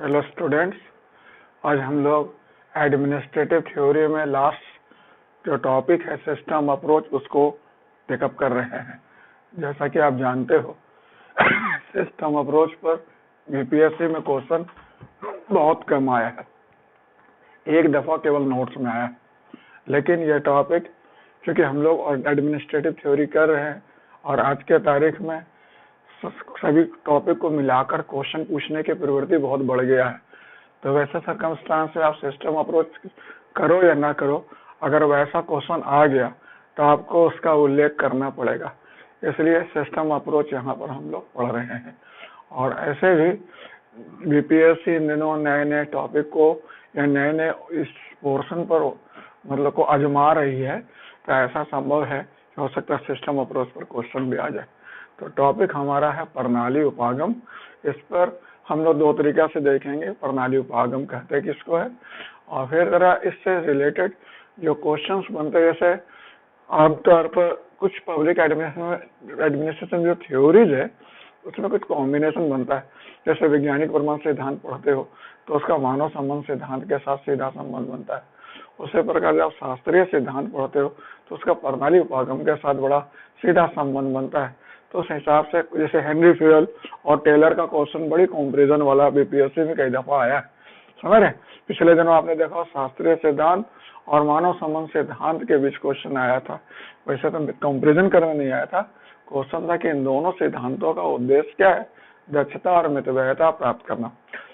Hello students, आज हम लोग एडमिनिस्ट्रेटिव थ्योरी में लास्ट जो टॉपिक है सिस्टम अप्रोच उसको पिकअप कर रहे हैं। जैसा कि आप जानते हो सिस्टम अप्रोच पर यूपीएससी में क्वेश्चन बहुत कम आया है, एक दफा केवल नोट्स में आया है। लेकिन यह टॉपिक क्योंकि हम लोग एडमिनिस्ट्रेटिव थ्योरी कर रहे हैं और आज के तारीख में सभी टॉपिक को मिलाकर क्वेश्चन पूछने की प्रवृत्ति बहुत बढ़ गया है। तो वैसे सर्कमस्टांस से आप सिस्टम अप्रोच करो या ना करो, अगर वैसा क्वेश्चन आ गया तो आपको उसका उल्लेख करना पड़ेगा। इसलिए सिस्टम अप्रोच यहाँ पर हम लोग पढ़ रहे हैं। और ऐसे भी बीपीएससी इन दिनों नए नए टॉपिक को या नए नए इस पोर्शन पर मतलब को आजमा रही है, तो ऐसा संभव है हो सकता है सिस्टम अप्रोच पर क्वेश्चन भी आ जाए। तो टॉपिक हमारा है प्रणाली उपागम। इस पर हम लोग दो तरीका से देखेंगे, प्रणाली उपागम कहते हैं किसको है, और फिर जरा इससे रिलेटेड जो क्वेश्चंस बनते हैं, जैसे आमतौर पर कुछ पब्लिक एडमिनिस्ट्रेशन जो थ्योरीज है उसमें कुछ कॉम्बिनेशन बनता है। जैसे वैज्ञानिक प्रमाण सिद्धांत पढ़ते हो तो उसका मानव संबंध सिद्धांत के साथ सीधा संबंध बनता है। उसी प्रकार जब शास्त्रीय सिद्धांत पढ़ते हो तो उसका प्रणाली उपागम के साथ बड़ा सीधा संबंध बनता है। तो उस हिसाब से जैसे हेनरी फ्यूएल और टेलर का क्वेश्चन बड़ी कंपैरिजन वाला बीपीएससी में कई दफा आया है, समझ रहे। पिछले दिनों आपने देखा शास्त्रीय सिद्धांत और मानव संबंध सिद्धांत के बीच क्वेश्चन आया था। वैसे तो कंपैरिजन करने नहीं आया था, क्वेश्चन था कि इन दोनों सिद्धांतों का उद्देश्य क्या है, दक्षता और मितव्ययता प्राप्त करना।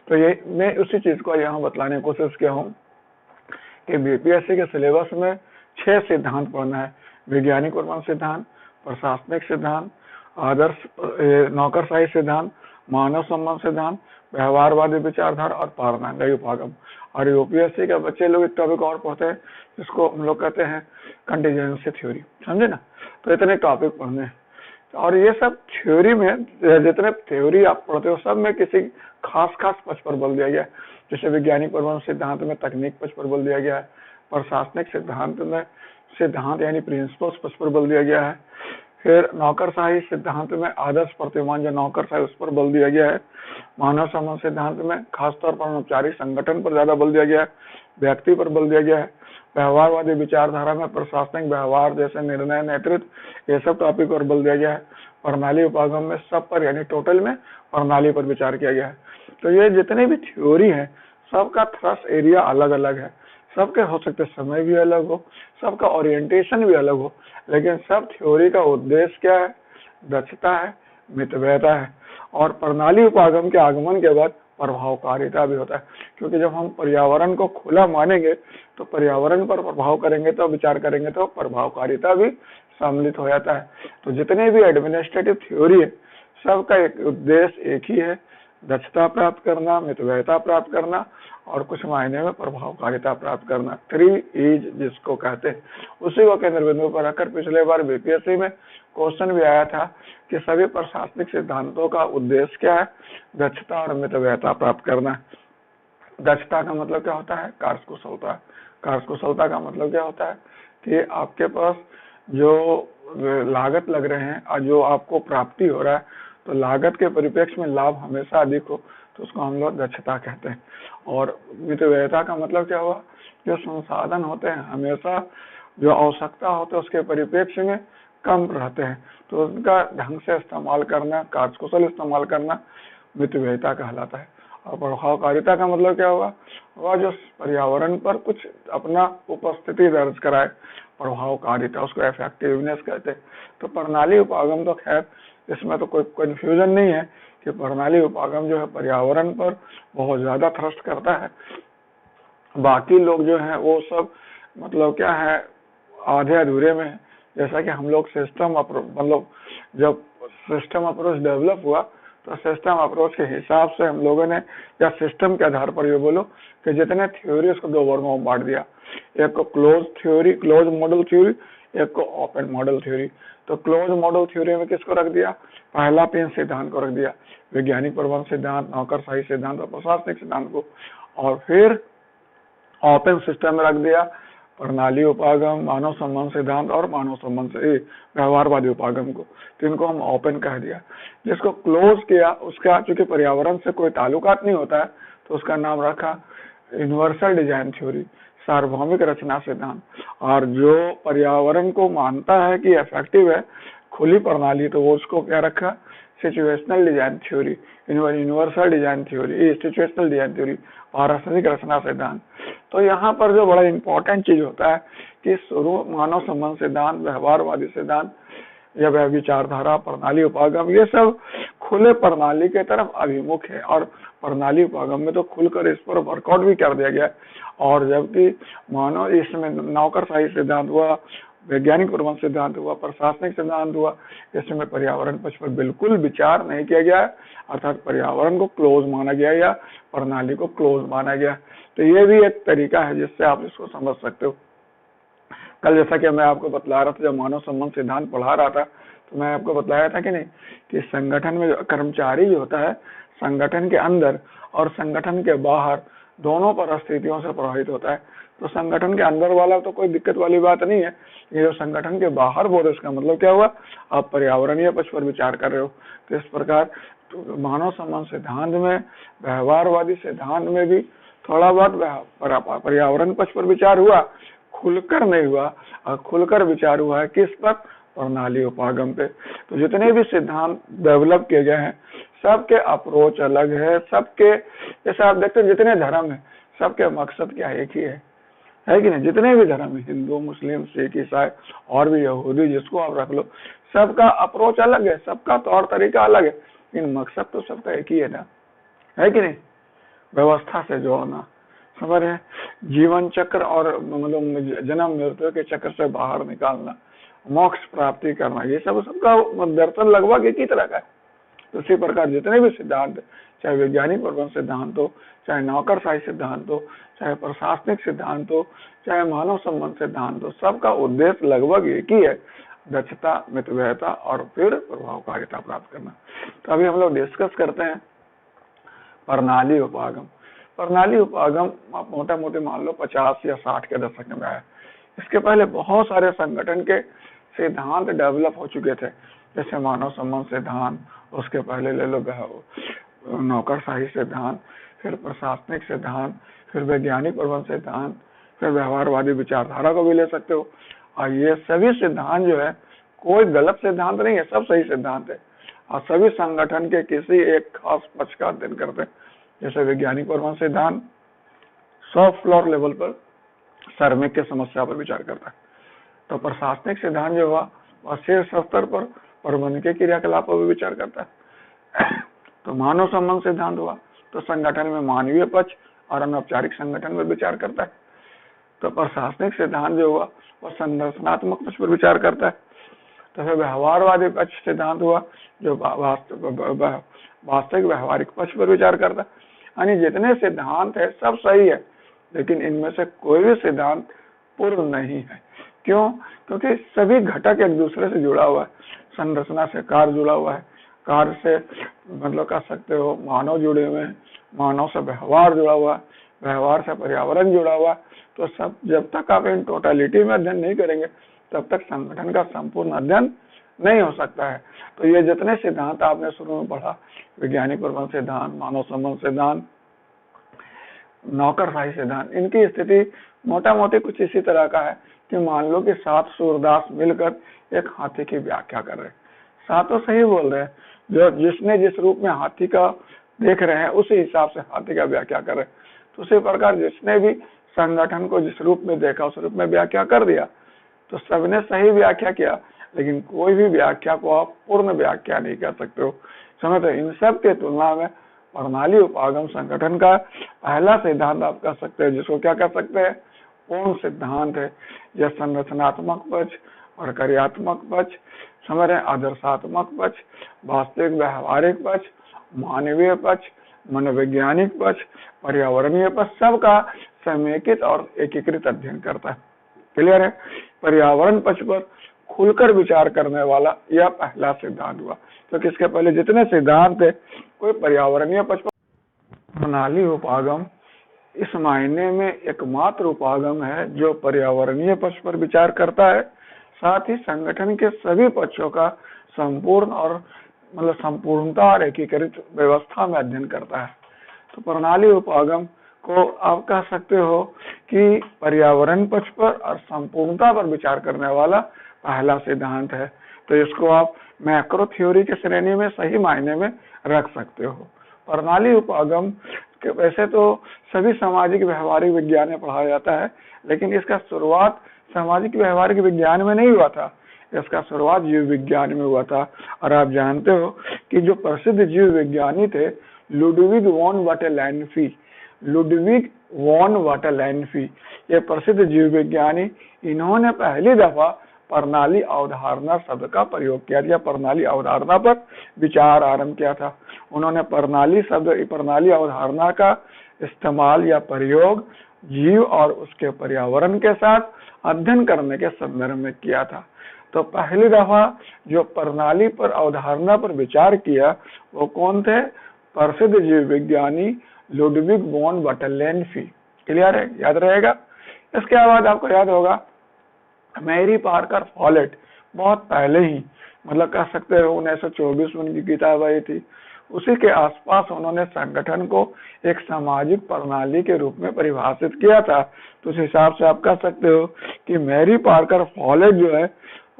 तो ये मैं उसी चीज को यहाँ बतलाने की कोशिश किया हूँ कि बीपीएससी के सिलेबस में 6 सिद्धांत पढ़ना है: वैज्ञानिक प्रमाण सिद्धांत, प्रशासनिक सिद्धांत, आदर्श नौकरशाही सिद्धांत, मानव संबंध सिद्धांत, व्यवहारवादी विचारधारा और प्रणाली उपागम। और यूपीएससी के बच्चे लोग एक टॉपिक और पढ़ते हैं जिसको हम लोग कहते हैं कंटीजेंसी थ्योरी, समझे ना। तो इतने टॉपिक पढ़ने हैं। और ये सब थ्योरी में जितने थ्योरी आप पढ़ते हो सब में किसी खास पक्ष पर बल दिया गया है। जैसे वैज्ञानिक प्रमाण सिद्धांत में तकनीक पक्ष पर बल दिया गया है, प्रशासनिक सिद्धांत में सिद्धांत यानी प्रिंसिपल्स पक्ष पर बल दिया गया है, फिर नौकरशाही सिद्धांत में आदर्श प्रतिमान जो नौकरशाही उस पर बल दिया गया है, मानव संबंध सिद्धांत में खासतौर पर अनौपचारिक संगठन पर ज्यादा बल दिया गया है, व्यक्ति पर बल दिया गया है, व्यवहारवादी विचारधारा में प्रशासनिक व्यवहार जैसे निर्णय नेतृत्व ये सब टॉपिक पर बल दिया गया है, प्रणाली उपागम में सब पर यानी टोटल में प्रणाली पर विचार किया गया है। तो ये जितने भी थ्योरी है सबका थ्रस्ट एरिया अलग अलग है, सबके हो सकते समय भी अलग हो, सबका ओरिएंटेशन भी अलग हो, लेकिन सब थ्योरी का उद्देश्य क्या है, दक्षता है, मितव्ययता है। और प्रणाली उपागम के आगमन के बाद प्रभावकारिता भी होता है, क्योंकि जब हम पर्यावरण को खुला मानेंगे तो पर्यावरण पर प्रभाव करेंगे तो विचार करेंगे तो प्रभावकारिता भी सम्मिलित हो जाता है। तो जितने भी एडमिनिस्ट्रेटिव थ्योरी है सबका एक उद्देश्य एक ही है, दक्षता प्राप्त करना, मितव्ययता प्राप्त करना और कुछ मायने में प्रभावकारिता प्राप्त करना। 3 E's जिसको कहते हैं, उसी को केंद्र बिंदु पर रखकर पिछले बार बीपीएससी में क्वेश्चन भी आया था कि सभी प्रशासनिक सिद्धांतों का उद्देश्य क्या है, दक्षता और मितव्ययता प्राप्त करना। दक्षता का मतलब क्या होता है, कार्यकुशलता। कार्यकुशलता का मतलब क्या होता है कि आपके पास जो लागत लग रहे हैं और जो आपको प्राप्ति हो रहा है, तो लागत के परिप्रेक्ष्य में लाभ हमेशा अधिक हो, तो उसको हम लोग दक्षता कहते हैं। और मितव्ययता का मतलब क्या हुआ, जो संसाधन होते हैं हमेशा जो आवश्यकता होता है उसके परिप्रेक्ष्य में कम रहते हैं, तो उनका ढंग से इस्तेमाल करना, कार्यकुशल इस्तेमाल करना मितव्ययता कहलाता है। और प्रभावकारिता का मतलब क्या हुआ, वह जो पर्यावरण पर कुछ अपना उपस्थिति दर्ज कराए, प्रभावकारिता, उसको इफेक्टिवनेस कहते हैं। तो प्रणाली उपागम तो खैर इसमें तो कोई कंफ्यूजन नहीं है कि प्रणाली उपागम जो है पर्यावरण पर बहुत ज्यादा थ्रस्ट करता है। बाकी लोग जो है वो सब मतलब क्या है, आधे अधूरे में है। जैसा कि हम लोग सिस्टम मतलब जब सिस्टम अप्रोच डेवलप हुआ तो सिस्टम अप्रोच के हिसाब से हम लोगों ने या सिस्टम के आधार पर ये बोलो कि जितने थ्योरी उसको 2 वर्गों में बांट दिया, एक को close theory, close model theory, एक को ओपन मॉडल थ्योरी। तो क्लोज मॉडल थ्योरी में किसको रख दिया, पहला 3 सिद्धांत को रख दिया, वैज्ञानिक प्रमाण सिद्धांत, नौकरशाही सिद्धांत और प्रशासनिक सिद्धांत को। और फिर ओपन सिस्टम में रख दिया प्रणाली उपागम, मानव संबंध सिद्धांत और मानव संबंध से व्यवहारवादी उपागम को। तो इनको हम ओपन कह दिया। जिसको क्लोज किया उसका चूंकि पर्यावरण से कोई ताल्लुकात नहीं होता है, तो उसका नाम रखा यूनिवर्सल डिजाइन थ्योरी, सार्वभौमिक रचना सिद्धांत। और जो पर्यावरण को मानता है कि इफेक्टिव है खुली प्रणाली, तो वो उसको क्या रखा, situational design theory, universal design theory, situational design theory, पारस्परिक रचना सिद्धांत। तो यहाँ पर जो बड़ा इंपॉर्टेंट चीज होता है कि शुरू मानव संबंध सिद्धांत, व्यवहारवादी सिद्धांत या वह विचारधारा, प्रणाली उपागम, ये सब खुले प्रणाली के तरफ अभिमुख है। और प्रणाली उपागम में तो खुलकर इस पर वर्कआउट भी कर दिया गया। और जबकि मानव इसमें नौकरशाही सिद्धांत हुआ, वैज्ञानिक प्रबंध सिद्धांत हुआ, प्रशासनिक सिद्धांत हुआ, इसमें पर्यावरण पक्ष पर बिल्कुल विचार नहीं किया गया है, अर्थात पर्यावरण को क्लोज माना गया या प्रणाली को क्लोज माना गया। तो ये भी एक तरीका है जिससे आप इसको समझ सकते हो। कल जैसा कि मैं आपको बतला रहा था, जब मानव संबंध सिद्धांत पढ़ा रहा था, तो मैं आपको बताया था कि नहीं कि संगठन में कर्मचारी जो होता है, संगठन के अंदर और संगठन के बाहर दोनों परिस्थितियों से प्रभावित होता है। तो संगठन के अंदर वाला तो कोई दिक्कत वाली बात नहीं है, ये जो संगठन के बाहर बोल रहे इसका मतलब क्या हुआ, आप पर्यावरणीय पक्ष पर विचार कर रहे हो। तो इस प्रकार तो मानव संबंध सिद्धांत में, व्यवहारवादी सिद्धांत में भी थोड़ा बहुत पर्यावरण पक्ष पर विचार हुआ, खुलकर नहीं हुआ। और खुलकर विचार हुआ है किस पर, प्रणाली उपागम पे। तो जितने भी सिद्धांत डेवलप किए गए हैं सबके अप्रोच अलग है, सबके जैसे आप देखते हैं जितने धर्म है सबके मकसद क्या एक ही है कि नहीं। जितने भी धर्म है, हिंदू, मुस्लिम, सिख, ईसाई और भी यहूदी, जिसको आप रख लो, सबका अप्रोच अलग है, सबका तौर तरीका अलग है, लेकिन मकसद तो सबका एक ही है ना, है कि नहीं, व्यवस्था से जोड़ना, समझ रहे हैं, जीवन चक्र और मतलब जन्म मृत्यु के चक्र से बाहर निकालना, मोक्ष प्राप्ति करना, ये सब सबका दर्शन लगभग एक ही तरह का है। तो इसी प्रकार जितने भी सिद्धांत, चाहे वैज्ञानिक प्रबंध सिद्धांत हो, चाहे नौकरशाही सिद्धांत हो, चाहे प्रशासनिक सिद्धांत हो, चाहे मानव संबंध सिद्धांत हो, सबका उद्देश्य लगभग एक ही है, दक्षता, मितव्ययता और फिर प्रभावकारिता प्राप्त करना। तो अभी हम लोग डिस्कस करते हैं प्रणाली उपागम। प्रणाली उपागम आप मोटा मोटी मान लो 50 या 60 के दशक में आया। इसके पहले बहुत सारे संगठन के सिद्धांत डेवलप हो चुके थे, जैसे मानव संबंध सिद्धांत, उसके पहले ले लो नौकरशाही सिद्धांत, फिर प्रशासनिक सिद्धांत, फिर वैज्ञानिक प्रबंध सिद्धांत, फिर व्यवहारवादी विचारधारा को भी ले सकते हो। और ये सभी सिद्धांत जो है कोई गलत सिद्धांत नहीं है, सब सही सिद्धांत है और सभी संगठन के किसी एक खास पक्ष का अध्ययन करते हैं। जैसे वैज्ञानिक प्रबंध सिद्धांत सॉफ्ट फ्लोर लेवल पर श्रमिक की समस्या पर विचार करता है, तो प्रशासनिक सिद्धांत जो हुआ वह शीर्ष स्तर पर प्रबंधकीय क्रियाकलापों पर विचार करता है। तो मानव संबंध सिद्धांत हुआ तो संगठन में मानवीय पक्ष और अनौपचारिक संगठन पर विचार करता है। तो प्रशासनिक सिद्धांत जो हुआ वह संरचनात्मक पक्ष पर विचार करता है। तो फिर व्यवहारवादी पक्ष सिद्धांत हुआ जो वास्तविक व्यवहारिक पक्ष पर विचार करता है। यानी जितने सिद्धांत है सब सही है, लेकिन इनमें से कोई भी सिद्धांत पूर्ण नहीं है। क्यों? क्योंकि सभी घटक एक दूसरे से जुड़ा हुआ है। संरचना से कार्य जुड़ा हुआ है, कार्य से मतलब कह सकते हो मानव जुड़े हुए हैं, मानव से व्यवहार जुड़ा हुआ है, व्यवहार से पर्यावरण जुड़ा हुआ है। तो सब जब तक आप इन टोटलिटी में अध्ययन नहीं करेंगे तब तक संगठन का संपूर्ण अध्ययन नहीं हो सकता है। तो ये जितने सिद्धांत आपने शुरू में पढ़ा, वैज्ञानिक प्रबंध सिद्धांत, मानव संबंध सिद्धांत, नौकरशाही सिद्धांत, इनकी स्थिति मोटा मोटी कुछ इसी तरह का है कि मान लो कि 7 सूरदास मिलकर एक हाथी की व्याख्या कर रहे हैं। सातों सही बोल रहे हैं, जो जिसने जिस रूप में हाथी का देख रहे हैं उसी हिसाब से हाथी का व्याख्या कर रहे हैं। तो उसी प्रकार जिसने भी संगठन को जिस रूप में देखा उस रूप में व्याख्या कर दिया, तो सबने सही व्याख्या किया, लेकिन कोई भी व्याख्या को आप पूर्ण व्याख्या नहीं कर सकते हो। समझते, इन सब के तुलना में प्रणाली उपागम संगठन का पहला सिद्धांत आप कह सकते हैं, जिसको क्या कह सकते हैं, पूर्ण सिद्धांत है। यह संरचनात्मक पक्ष और कार्यात्मक पक्ष, समझ रहे, आदर्शात्मक पक्ष, वास्तविक व्यवहारिक पक्ष, मानवीय पक्ष, मनोवैज्ञानिक पक्ष, पर्यावरणीय पक्ष, सबका समेकित और एकीकृत अध्ययन करता है। क्लियर है? पर्यावरण पक्ष पर खुलकर विचार करने वाला यह पहला सिद्धांत हुआ। तो किसके पहले जितने सिद्धांत थे कोई पर्यावरणीय पक्ष पर। प्रणाली उपागम इस मायने में एकमात्र उपागम है जो पर्यावरणीय पक्ष पर विचार करता है, साथ ही संगठन के सभी पक्षों का संपूर्ण और मतलब संपूर्णता और एकीकृत व्यवस्था में अध्ययन करता है। तो प्रणाली उपागम को आप कह सकते हो कि पर्यावरण पक्ष पर और संपूर्णता पर विचार करने वाला पहला सिद्धांत है। तो इसको आप मैक्रो थ्योरी की श्रेणी में सही मायने में रख सकते हो। प्रणाली उपागम वैसे तो सभी सामाजिक व्यवहारिक विज्ञान में पढ़ाया जाता है, लेकिन इसका शुरुआत सामाजिक व्यवहारिक विज्ञान में नहीं हुआ था, इसका शुरुआत जीव विज्ञान में हुआ था। और आप जानते हो कि जो प्रसिद्ध जीव विज्ञानी थे लुडविग वॉन वाटरलैंडफी, लुडविग वॉन वाटरलैंडफी, ये प्रसिद्ध जीव विज्ञानी, इन्होंने पहली दफा प्रणाली अवधारणा शब्द का प्रयोग किया या प्रणाली अवधारणा पर विचार आरंभ किया था। उन्होंने प्रणाली अवधारणा का इस्तेमाल या प्रयोग जीव और उसके पर्यावरण के साथ अध्ययन करने के संदर्भ में किया था। तो पहली दफा जो प्रणाली पर अवधारणा पर विचार किया वो कौन थे? प्रसिद्ध जीव विज्ञानी लुडविग वॉन वाटरलैंडफी। क्लियर है? याद रहेगा। इसके बाद आपको याद होगा मैरी पार्कर फॉलेट, बहुत पहले ही मतलब कह सकते हो 1924 में उनकी किताब आई थी। उसी के आसपास उन्होंने संगठन को एक सामाजिक प्रणाली के रूप में परिभाषित किया था। तो उस हिसाब से आप कह सकते हो कि मैरी पार्कर फॉलेट जो है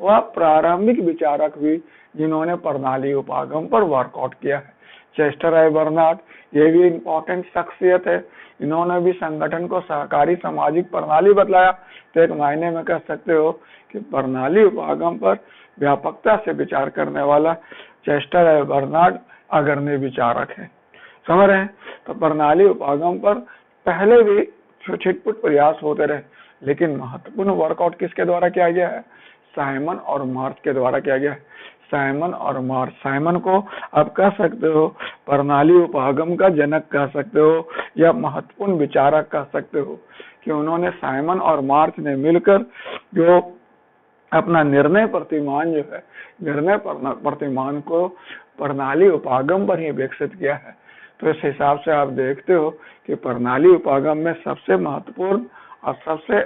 वह प्रारंभिक विचारक भी जिन्होंने प्रणाली उपागम पर वर्कआउट किया है। चेस्टर आई बर्नार्ड, ये भी इम्पोर्टेंट शख्सियत है, इन्होंने भी संगठन को सहकारी सामाजिक प्रणाली बतलाया। तो एक मायने में कह सकते हो कि प्रणाली उपागम पर व्यापकता से विचार करने वाला चेस्टर आई बर्नार्ड अग्रणी विचारक है। समझ रहे हैं? तो प्रणाली उपागम पर पहले भी छिटपुट प्रयास होते रहे, लेकिन महत्वपूर्ण वर्कआउट किसके द्वारा किया गया है? साइमन और मार्च के द्वारा किया गया है। साइमन और मार्च, साइमन को आप कह सकते हो प्रणाली उपागम का जनक कह सकते हो या महत्वपूर्ण विचारक कह सकते हो, कि उन्होंने साइमन और मार्च ने मिलकर जो अपना निर्णय प्रतिमान जो है, निर्णय प्रतिमान को प्रणाली उपागम पर ही विकसित किया है। तो इस हिसाब से आप देखते हो कि प्रणाली उपागम में सबसे महत्वपूर्ण और सबसे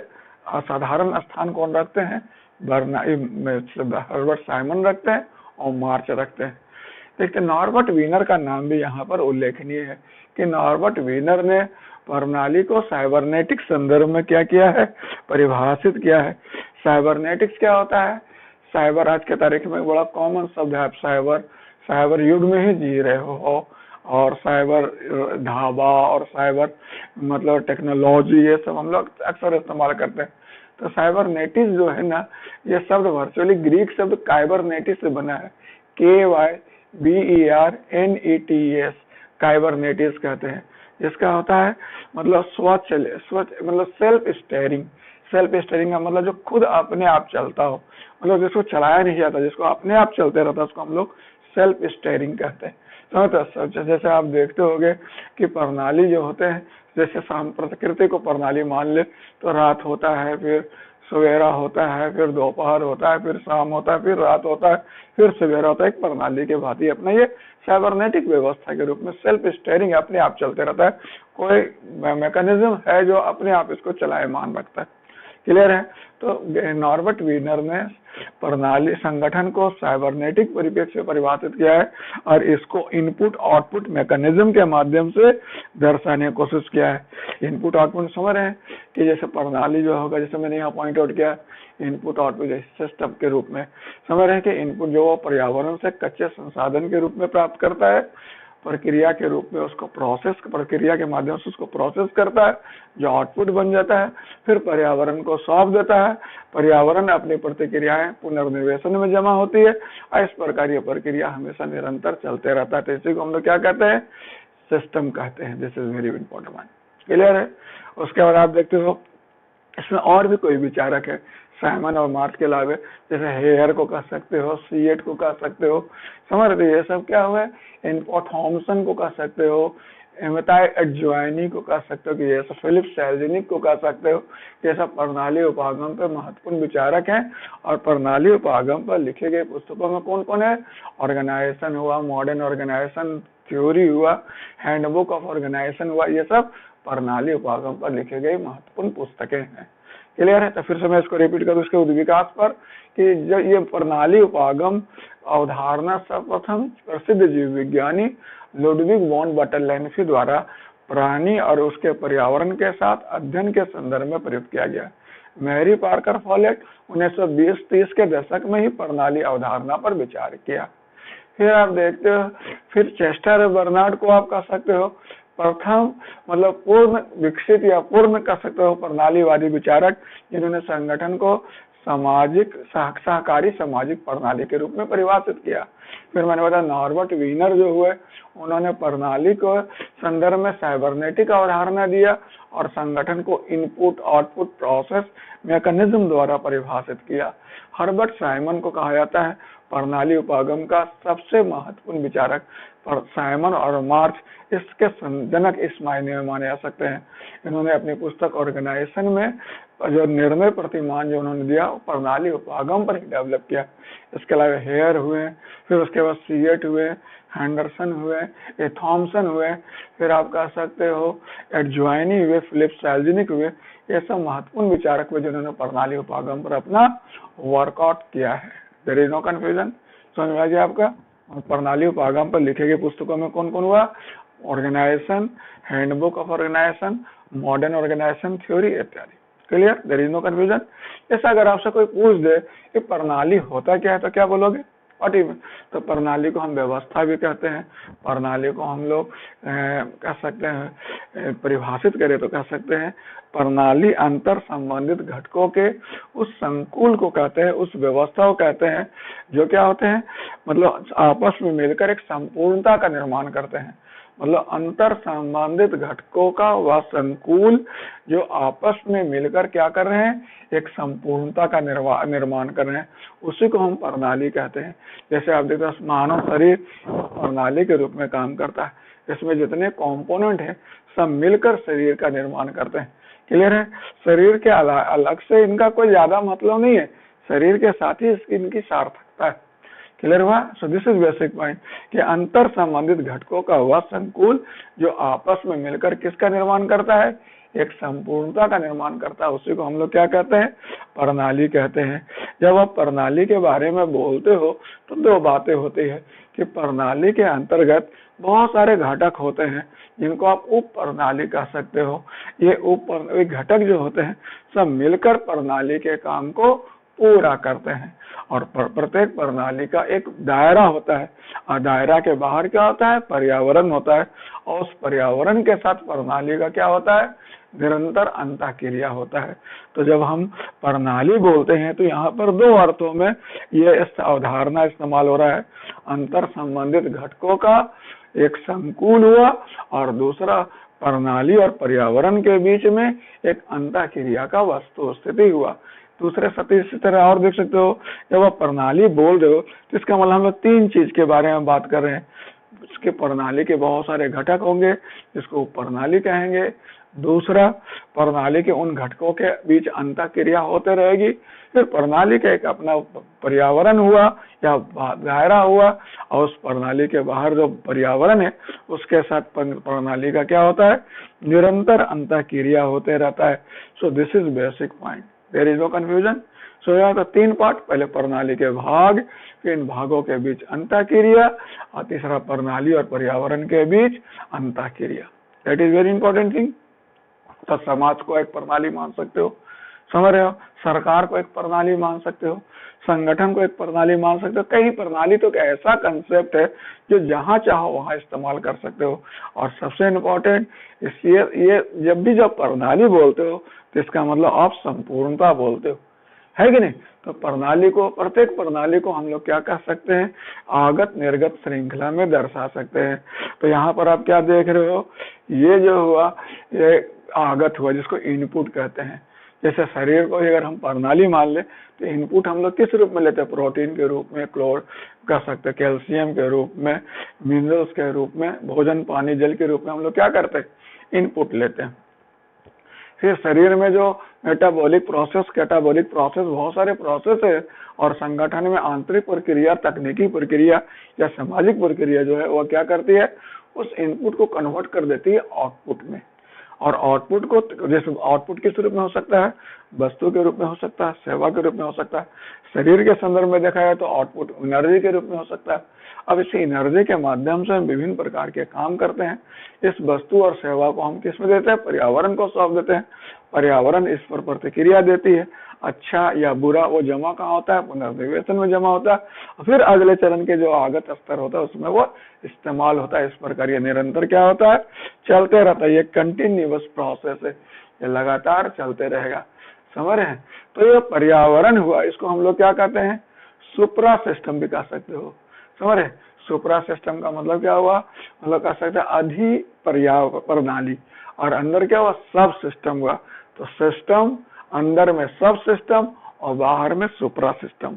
असाधारण स्थान कौन रखते हैं? हर्बर्ट साइमन रखते हैं और मार्च रखते हैं। देखते नॉर्बर्ट वीनर का नाम भी यहाँ पर उल्लेखनीय है कि नॉर्बर्ट वीनर ने प्रणाली को साइबरनेटिक्स संदर्भ में क्या किया है? परिभाषित किया है। साइबरनेटिक्स क्या होता है? साइबर आज के तारीख में बड़ा कॉमन शब्द है। आप साइबर युग में ही जी रहे हो, और साइबर ढाबा और साइबर मतलब टेक्नोलॉजी, ये सब हम लोग अक्सर इस्तेमाल करते हैं। तो साइबरनेटिक्स जो है ना, ये शब्द वर्चुअली ग्रीक शब्द काइबरनेटिक्स से बना है, KYBERNETS, काइबरनेटिक्स कहते हैं। इसका होता है मतलब स्वच्छ मतलब सेल्फ स्टीयरिंग। सेल्फ स्टीयरिंग का मतलब जो खुद अपने आप चलता हो, मतलब जिसको चलाया नहीं जाता, जिसको अपने आप चलते रहता है, उसको हम लोग सेल्फ स्टीयरिंग कहते हैं। तो जैसे आप देखते होंगे कि प्रणाली जो होते हैं, जैसे प्रकृति को प्रणाली मान ले तो रात होता है, फिर सवेरा होता है, फिर दोपहर होता है, फिर शाम होता है, फिर रात होता है, फिर सवेरा होता है। एक प्रणाली के भांति अपना ये साइबरनेटिक व्यवस्था के रूप में सेल्फ स्टीयरिंग अपने आप चलते रहता है। कोई मैकेनिज्म है जो अपने आप इसको चलायमान रखता है। क्लियर है? तो नॉर्बर्ट वीनर ने प्रणाली संगठन को साइबरनेटिक परिप्रेक्ष्य से परिभाषित किया है और इसको इनपुट आउटपुट मैकेनिज्म के माध्यम से दर्शाने की कोशिश किया है। इनपुट आउटपुट समझ रहे हैं कि जैसे प्रणाली जो होगा, जैसे मैंने यहाँ पॉइंट आउट किया, इनपुट आउटपुट सिस्टम के रूप में समझ रहे हैं कि इनपुट जो वो पर्यावरण से कच्चे संसाधन के रूप में प्राप्त करता है, प्रक्रिया के रूप में उसको प्रक्रिया के माध्यम से उसको प्रोसेस करता है, जो आउटपुट बन जाता है, फिर पर्यावरण को सौंप देता है। पर्यावरण अपनी प्रतिक्रियाएं पुनर्निवेशन में जमा होती है और इस प्रकार ये प्रक्रिया हमेशा निरंतर चलते रहता है। तो इसी को हम लोग क्या कहते हैं? सिस्टम कहते हैं। This is very important one. Clear है? उसके बाद आप देखते हो इसमें और भी कोई विचारक है साइमन और मार्च के अलावा, जैसे हेयर को कह सकते हो, सीएट को कह सकते हो। समझ रहे? ये सब क्या हुआ? इनपुट थॉमसन को कह सकते हो, एमेताई एडजॉइनी को कह सकते हो, कि ये सब फिलिप सेल्जनिक को कह सकते हो। ये सब प्रणाली उपागम पर महत्वपूर्ण विचारक हैं। और प्रणाली उपागम पर लिखे गए पुस्तकों में कौन कौन है? ऑर्गेनाइजेशन हुआ, मॉडर्न ऑर्गेनाइजेशन थ्योरी हुआ, हैंडबुक ऑफ ऑर्गेनाइजेशन हुआ, ये सब प्रणाली उपागम पर लिखे गए महत्वपूर्ण पुस्तकें हैं। क्लियर है? तो फिर से मैं इसको रिपीट करूँ इसके विकास पर, कि जो ये प्रणाली उपागम अवधारणा सर्वप्रथम प्रसिद्ध जीव विज्ञानी लुडविग वॉन वाटरलैंडफी द्वारा प्राणी और उसके पर्यावरण के साथ अध्ययन के संदर्भ में प्रयुक्त किया गया। मैरी पार्कर फॉलेट 1920-30 के दशक में ही प्रणाली अवधारणा पर विचार किया। फिर आप देखते हो, फिर चेस्टर बर्नार्ड को आप कह सकते हो प्रथम मतलब पूर्ण विकसित या पूर्ण कह सकते हो प्रणालीवादी विचारक, जिन्होंने संगठन को सामाजिक सहकारी सामाजिक प्रणाली के रूप में परिभाषित किया। फिर मैंने बताया नॉर्बर्ट वीनर जो हुए, उन्होंने प्रणाली को संदर्भ में साइबरनेटिक अवधारणा दिया और संगठन को इनपुट आउटपुट प्रोसेस मैकेनिज्म द्वारा परिभाषित किया। हर्बर्ट साइमन को कहा जाता है प्रणाली उपागम का सबसे महत्वपूर्ण विचारक। साइमन और मार्क्स इसके जनक इस मायने में माने जा सकते हैं। इन्होंने अपनी पुस्तक ऑर्गेनाइजेशन में जो निर्णय प्रतिमान जो उन्होंने दिया प्रणाली उपागम पर ही डेवलप किया। इसके अलावा हेयर हुए, फिर उसके बाद सीएट हुए, हैंडरसन हुए, ए थॉमसन हुए, फिर आप कह सकते हो एडजॉइनी हुए, फिलिप सैल्जनिक हुए। ये सब महत्वपूर्ण विचारक हुए जिन्होंने प्रणाली उपागम पर अपना वर्कआउट किया है। There is no confusion. समझ में आ गया आपका? और प्रणाली उपागम पर लिखे गए पुस्तकों में कौन कौन हुआ? Organization, handbook of organization, modern organization theory इत्यादि। Clear? There is no confusion. ऐसा अगर आपसे कोई पूछ दे कि प्रणाली होता क्या है तो क्या बोलोगे? तो प्रणाली को हम व्यवस्था भी कहते हैं। प्रणाली को हम लोग कह सकते हैं, परिभाषित करें तो कह सकते हैं प्रणाली अंतर संबंधित घटकों के उस संकुल को कहते हैं, उस व्यवस्था को कहते हैं जो क्या होते हैं, मतलब आपस में मिलकर एक संपूर्णता का निर्माण करते हैं। मतलब अंतर संबंधित घटकों का वह संकुल जो आपस में मिलकर क्या कर रहे हैं, एक संपूर्णता का निर्माण कर रहे हैं, उसी को हम प्रणाली कहते हैं। जैसे आप देखते हैं मानव शरीर प्रणाली के रूप में काम करता है। इसमें जितने कंपोनेंट हैं सब मिलकर शरीर का निर्माण करते हैं। क्लियर है? शरीर के अलग से इनका कोई ज्यादा मतलब नहीं है, शरीर के साथ ही इनकी सार्थकता है। क्लियर हुआ? सो दिस इज बेसिक पॉइंट कि अंतर संबंधित घटकों का वह संकुल जो आपस में मिलकर किसका निर्माण करता है, एक संपूर्णता का निर्माण करता है, उसी को हम लोग क्या कहते हैं? प्रणाली कहते हैं। जब आप प्रणाली के बारे में बोलते हो तो दो बातें होती है कि प्रणाली के अंतर्गत बहुत सारे घटक होते हैं जिनको आप उप प्रणाली कह सकते हो। ये घटक जो होते हैं सब मिलकर प्रणाली के काम को पूरा करते हैं और प्रत्येक प्रणाली का एक दायरा होता है और दायरा के बाहर क्या होता है? पर्यावरण होता है और उस पर्यावरण के साथ प्रणाली का क्या होता है? निरंतर अंतःक्रिया होता है। तो जब हम प्रणाली बोलते हैं तो यहाँ पर दो अर्थों में ये अवधारणा इस्तेमाल हो रहा है। अंतर संबंधित घटकों का एक संकुल हुआ और दूसरा प्रणाली और पर्यावरण के बीच में एक अंतःक्रिया का वस्तु स्थिति हुआ। दूसरे इसी तरह और देख सकते हो, जब आप प्रणाली बोल रहे हो तो इसका मतलब हम लोग तीन चीज के बारे में बात कर रहे हैं। इसके प्रणाली के बहुत सारे घटक होंगे जिसको प्रणाली कहेंगे। दूसरा, प्रणाली के उन घटकों के बीच अंतःक्रिया होते रहेगी। फिर प्रणाली का एक अपना पर्यावरण हुआ या दायरा हुआ और उस प्रणाली के बाहर जो पर्यावरण है उसके साथ प्रणाली का क्या होता है? निरंतर अंतःक्रिया होते रहता है। So this is basic point. There is no confusion. So यहाँ तो तीन पार्ट, पहले प्रणाली के भाग, फिर इन भागों के बीच अंतःक्रिया और तीसरा प्रणाली और पर्यावरण के बीच अंतःक्रिया। That is very important thing. तो समाज को एक प्रणाली मान सकते हो, समझ रहे हो? सरकार को एक प्रणाली मान सकते हो, संगठन को एक प्रणाली मान सकते हो। कई प्रणाली तो ऐसा कंसेप्ट है जो जहां चाहो वहां इस्तेमाल कर सकते हो। और सबसे इम्पोर्टेंट इसलिए ये जब भी जब प्रणाली बोलते हो तो इसका मतलब आप संपूर्णता बोलते हो, है कि नहीं? तो प्रणाली को, प्रत्येक प्रणाली को हम लोग क्या कह सकते हैं? आगत निर्गत श्रृंखला में दर्शा सकते हैं। तो यहाँ पर आप क्या देख रहे हो? ये जो हुआ ये आगत हुआ जिसको इनपुट कहते हैं। जैसे शरीर को अगर हम प्रणाली मान ले तो इनपुट हम लोग किस रूप में लेते हैं? प्रोटीन के रूप में, क्लोर कह सकते हैं, कैल्शियम के रूप में, मिनरल्स के रूप में, भोजन पानी जल के रूप में हम लोग क्या करते हैं? इनपुट लेते हैं। फिर शरीर में जो मेटाबॉलिक प्रोसेस, कैटाबॉलिक प्रोसेस, बहुत सारे प्रोसेस है और संगठन में आंतरिक प्रक्रिया, तकनीकी प्रक्रिया या सामाजिक प्रक्रिया जो है वह क्या करती है? उस इनपुट को कन्वर्ट कर देती है आउटपुट में। और आउटपुट को, जैसे आउटपुट किस रूप में हो सकता है, वस्तु के रूप में हो सकता है, सेवा के रूप में हो सकता है। शरीर के संदर्भ में देखा जाए तो आउटपुट एनर्जी के रूप में हो सकता है। अब इसी एनर्जी के माध्यम से हम विभिन्न प्रकार के काम करते हैं। इस वस्तु और सेवा को हम किस में देते हैं, पर्यावरण को सौंप देते हैं। पर्यावरण इस पर प्रतिक्रिया देती है, अच्छा या बुरा वो जमा कहाँ होता है, पुनर्निवेशन में जमा होता है। फिर अगले चरण के जो आगत स्तर होता है उसमें वो इस्तेमाल होता है। इस प्रकार ये निरंतर क्या होता है, चलते रहता है। ये कंटिन्यूअस प्रोसेस है, ये लगातार चलते रहेगा। समझ रहे हैं? तो ये पर्यावरण हुआ, इसको हम लोग क्या कहते हैं, सुप्रा सिस्टम भी कह सकते हो। समझ रहे? सुप्रा सिस्टम का मतलब क्या हुआ, मतलब कह सकते हैं अधि प्रणाली, और अंदर क्या हुआ, सब सिस्टम हुआ। तो सिस्टम, अंदर में सब सिस्टम और बाहर में सुप्रा सिस्टम।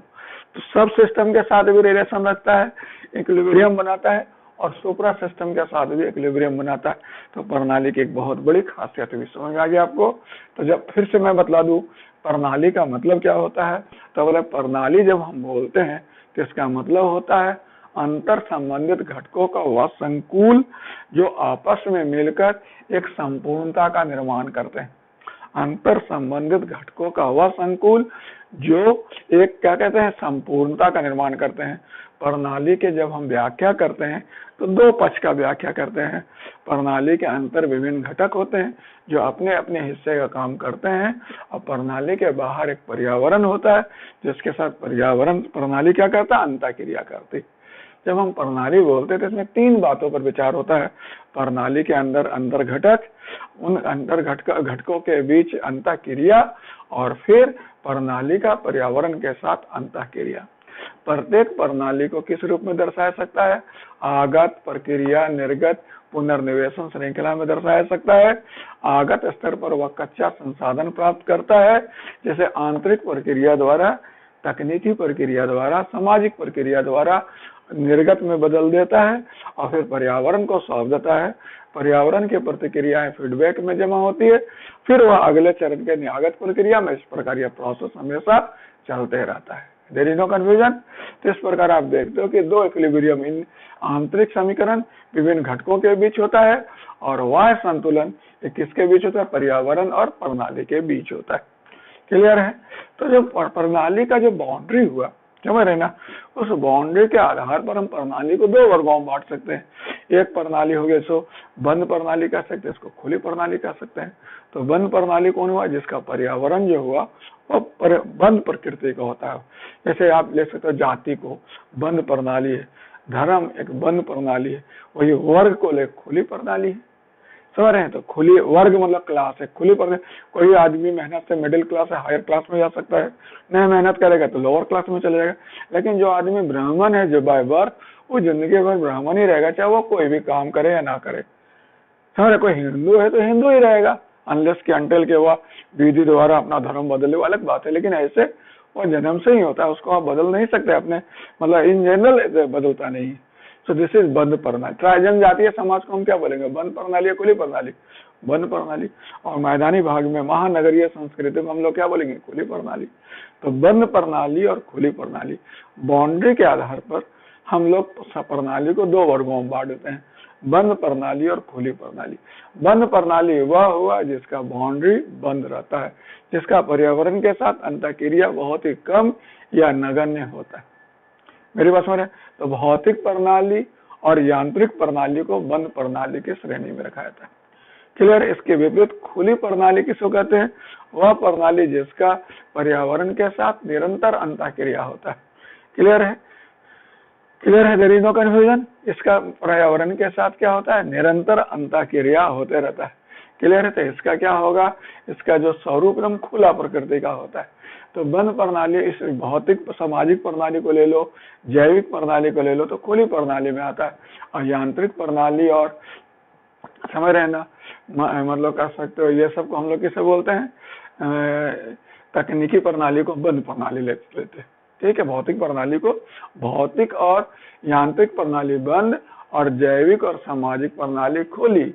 तो सब सिस्टम के साथ भी रिलेशन रखता है, इक्विलिब्रियम बनाता है, और सुप्रा सिस्टम के साथ भी इक्विलिब्रियम बनाता है। तो प्रणाली की एक बहुत बड़ी खासियत भी समझ आ गई आपको। तो जब फिर से मैं बतला दूं प्रणाली का मतलब क्या होता है, तो बोले प्रणाली जब हम बोलते हैं तो इसका मतलब होता है अंतर संबंधित घटकों का वह संकुल जो आपस में मिलकर एक संपूर्णता का निर्माण करते हैं। अंतर संबंधित घटकों का वह संकुल जो एक क्या कहते हैं, संपूर्णता का निर्माण करते हैं। प्रणाली के जब हम व्याख्या करते हैं तो दो पक्ष का व्याख्या करते हैं। प्रणाली के अंतर विभिन्न घटक होते हैं जो अपने अपने हिस्से का काम करते हैं, और प्रणाली के बाहर एक पर्यावरण होता है जिसके साथ पर्यावरण प्रणाली क्या करता है, अंतःक्रिया करती। जब हम प्रणाली बोलते हैं तो इसमें तीन बातों पर विचार होता है। प्रणाली के अंदर अंतर घटक, उन अंतर घटकों के बीच अंतःक्रिया, और फिर प्रणाली का पर्यावरण के साथ अंतःक्रिया। प्रत्येक प्रणाली को किस रूप में दर्शाया सकता है, आगत, प्रक्रिया, निर्गत, पुनर्निवेशन श्रृंखला में दर्शाया सकता है। आगत स्तर पर वह कच्चा संसाधन प्राप्त करता है, जैसे आंतरिक प्रक्रिया द्वारा, तकनीकी प्रक्रिया द्वारा, सामाजिक प्रक्रिया द्वारा निर्गत में बदल देता है, और फिर पर्यावरण को सौंप देता है। पर्यावरण की प्रतिक्रियाएं फीडबैक में जमा होती है, फिर वह अगले चरण के नियागत प्रक्रिया में। इस प्रकार यह प्रोसेस हमेशा चलते रहता है। There is no confusion. तो इस प्रकार आप देखते हो कि दो इक्विलिब्रियम, इन आंतरिक समीकरण विभिन्न घटकों के बीच होता है, और वह संतुलन किसके बीच होता है, पर्यावरण और प्रणाली के बीच होता है। क्लियर है? तो जो प्रणाली का जो बाउंड्री हुआ, समझ रहे ना, उस बाउंड्री के आधार पर हम प्रणाली को दो वर्गों में बांट सकते हैं। एक प्रणाली हो गई सो बंद प्रणाली कह सकते हैं, इसको खुली प्रणाली कह सकते हैं। तो बंद प्रणाली कौन हुआ, जिसका पर्यावरण जो हुआ वो बंद प्रकृति का होता है। जैसे आप ले सकते हो जाति को बंद प्रणाली है, धर्म एक बंद प्रणाली है, वही वर्ग को ले खुली प्रणाली है। समझ रहे हैं? तो खुली वर्ग मतलब क्लास है, खुली प्रणाली। कोई आदमी मेहनत से मिडिल क्लास है, हायर क्लास में जा सकता है, नहीं मेहनत करेगा तो लोअर क्लास में चले जाएगा। लेकिन जो आदमी ब्राह्मण है, जो बाय बर्थ, वो जिंदगी भर ब्राह्मण ही रहेगा, चाहे वो कोई भी काम करे या ना करे। समझ रहे? कोई हिंदू है तो हिंदू ही रहेगा, अनलेस के अंटिल के वह विधि द्वारा अपना धर्म बदले, वो अलग बात है। लेकिन ऐसे वो जन्म से ही होता है, उसको आप बदल नहीं सकते अपने, मतलब इन जनरल बदलता नहीं। सो दिस इज बंद प्रणाली। जनजातीय समाज को हम क्या बोलेंगे, बंद प्रणाली या खुली प्रणाली, बंद प्रणाली। और मैदानी भाग में महानगरीय संस्कृति में हम लोग क्या बोलेंगे, खुली प्रणाली। तो बंद प्रणाली और खुली प्रणाली, बाउंड्री के आधार पर हम लोग प्रणाली को दो वर्गों में बांट देते हैं, बंद प्रणाली और खुली प्रणाली। बंद प्रणाली वह हुआ जिसका बाउंड्री बंद रहता है, जिसका पर्यावरण के साथ अंतःक्रिया बहुत ही कम या नगण्य होता है। मेरी बात समझ रहे? तो भौतिक प्रणाली और यांत्रिक प्रणाली को बंद प्रणाली की श्रेणी में रखा जाता है। क्लियर? इसके विपरीत खुली प्रणाली किसको कहते हैं, वह प्रणाली जिसका पर्यावरण के साथ निरंतर अंतःक्रिया होता है। क्लियर है? क्लियर है? There is no confusion. इसका पर्यावरण के साथ क्या होता है, निरंतर अंतःक्रिया होते रहता है। क्लियर है? तो इसका क्या होगा, इसका जो स्वरूप एकदम खुला प्रकृति का होता है। तो बंद प्रणाली, इस भौतिक सामाजिक प्रणाली को ले लो, जैविक प्रणाली को ले लो, तो खुली प्रणाली में आता है। और यांत्रिक प्रणाली और समझ रहे ना, मतलब कह सकते हो ये सब को हम लोग किसे बोलते हैं, तकनीकी प्रणाली को बंद प्रणाली लेते हैं। ठीक है? भौतिक प्रणाली को, भौतिक और यांत्रिक प्रणाली बंद, और जैविक और सामाजिक प्रणाली खुली।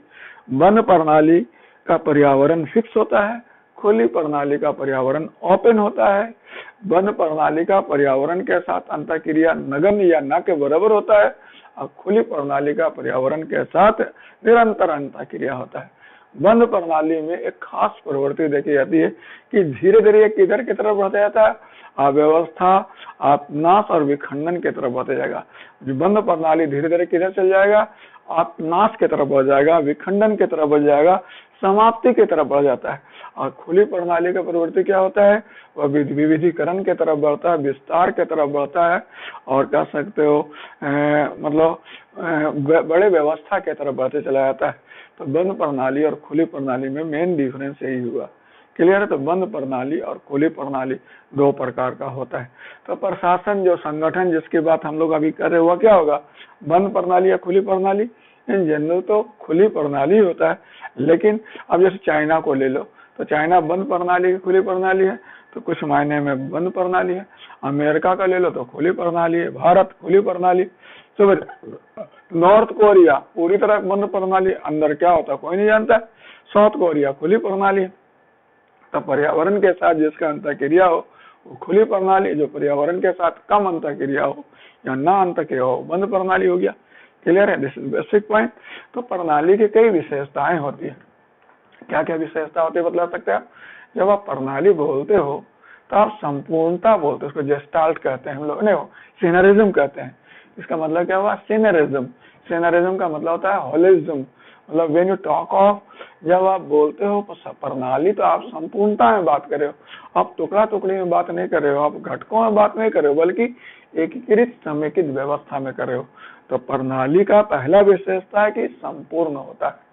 बंद प्रणाली का पर्यावरण फिक्स होता है, खुली प्रणाली का पर्यावरण ओपन होता है। बंद प्रणाली का पर्यावरण के साथ अंतःक्रिया नगण्य या न के बराबर होता है, और खुली प्रणाली का पर्यावरण के साथ निरंतर अंतःक्रिया होता है। बंद प्रणाली में एक खास प्रवृत्ति देखी जाती है कि धीरे धीरे ये किधर की तरफ बढ़ता जाता है, अव्यवस्था, आपनाश और विखंडन की तरफ बढ़ते जाएगा। जो बंद प्रणाली धीरे धीरे किधर चल जाएगा, आपनाश की तरफ बढ़ जाएगा, विखंडन की तरफ बढ़ जाएगा, समाप्ति की तरफ बढ़ जाता है। और खुली प्रणाली का प्रवृत्ति क्या होता है, वह विविधीकरण की तरफ बढ़ता है, विस्तार की तरफ बढ़ता है, और कह सकते हो मतलब बड़े व्यवस्था की तरफ बढ़ते चला जाता है। तो बंद प्रणाली और खुली प्रणाली में मेन डिफरेंस यही हुआ। क्लियर है? तो बंद प्रणाली और खुली प्रणाली दो प्रकार का होता है। तो प्रशासन जो संगठन जिसकी बात हम लोग अभी कर रहे हुआ क्या होगा, बंद प्रणाली या खुली प्रणाली? इन जनरल तो खुली प्रणाली होता है, लेकिन अब जैसे चाइना को ले लो तो चाइना बंद प्रणाली की खुली प्रणाली है, तो कुछ मायने में बंद प्रणाली है। अमेरिका का ले लो तो खुली प्रणाली है, भारत खुली प्रणाली। तो नॉर्थ कोरिया पूरी तरह बंद प्रणाली, अंदर क्या होता है कोई नहीं जानता। साउथ कोरिया खुली प्रणाली है। तो पर्यावरण के साथ जिसका अंतःक्रिया हो वो खुली प्रणाली, जो पर्यावरण के साथ कम अंतःक्रिया हो या ना अंतःक्रिया हो बंद प्रणाली हो गया। क्लियर है? This is basic point. तो प्रणाली की कई विशेषताएं होती है। क्या क्या विशेषता होती है बतला सकते हैं आप? जब आप प्रणाली बोलते हो तो आप संपूर्णता बोलते हो, उसको जेस्टाल्ट कहते हैं हम लोग, नहीं सिनरिज्म कहते हैं। इसका मतलब क्या हुआ, सिनरिज्म। सिनरिज्म का मतलब होता है होलिज्म, मतलब व्हेन यू टॉक ऑफ, जब आप बोलते हो प्रणाली तो आप संपूर्णता में बात कर रहे हो, आप टुकड़ा टुकड़ी में बात नहीं कर रहे हो, आप घटकों में बात नहीं कर रहे हो, बल्कि एकीकृत समेकित व्यवस्था में कर रहे हो। तो प्रणाली का पहला विशेषता है कि संपूर्ण होता है।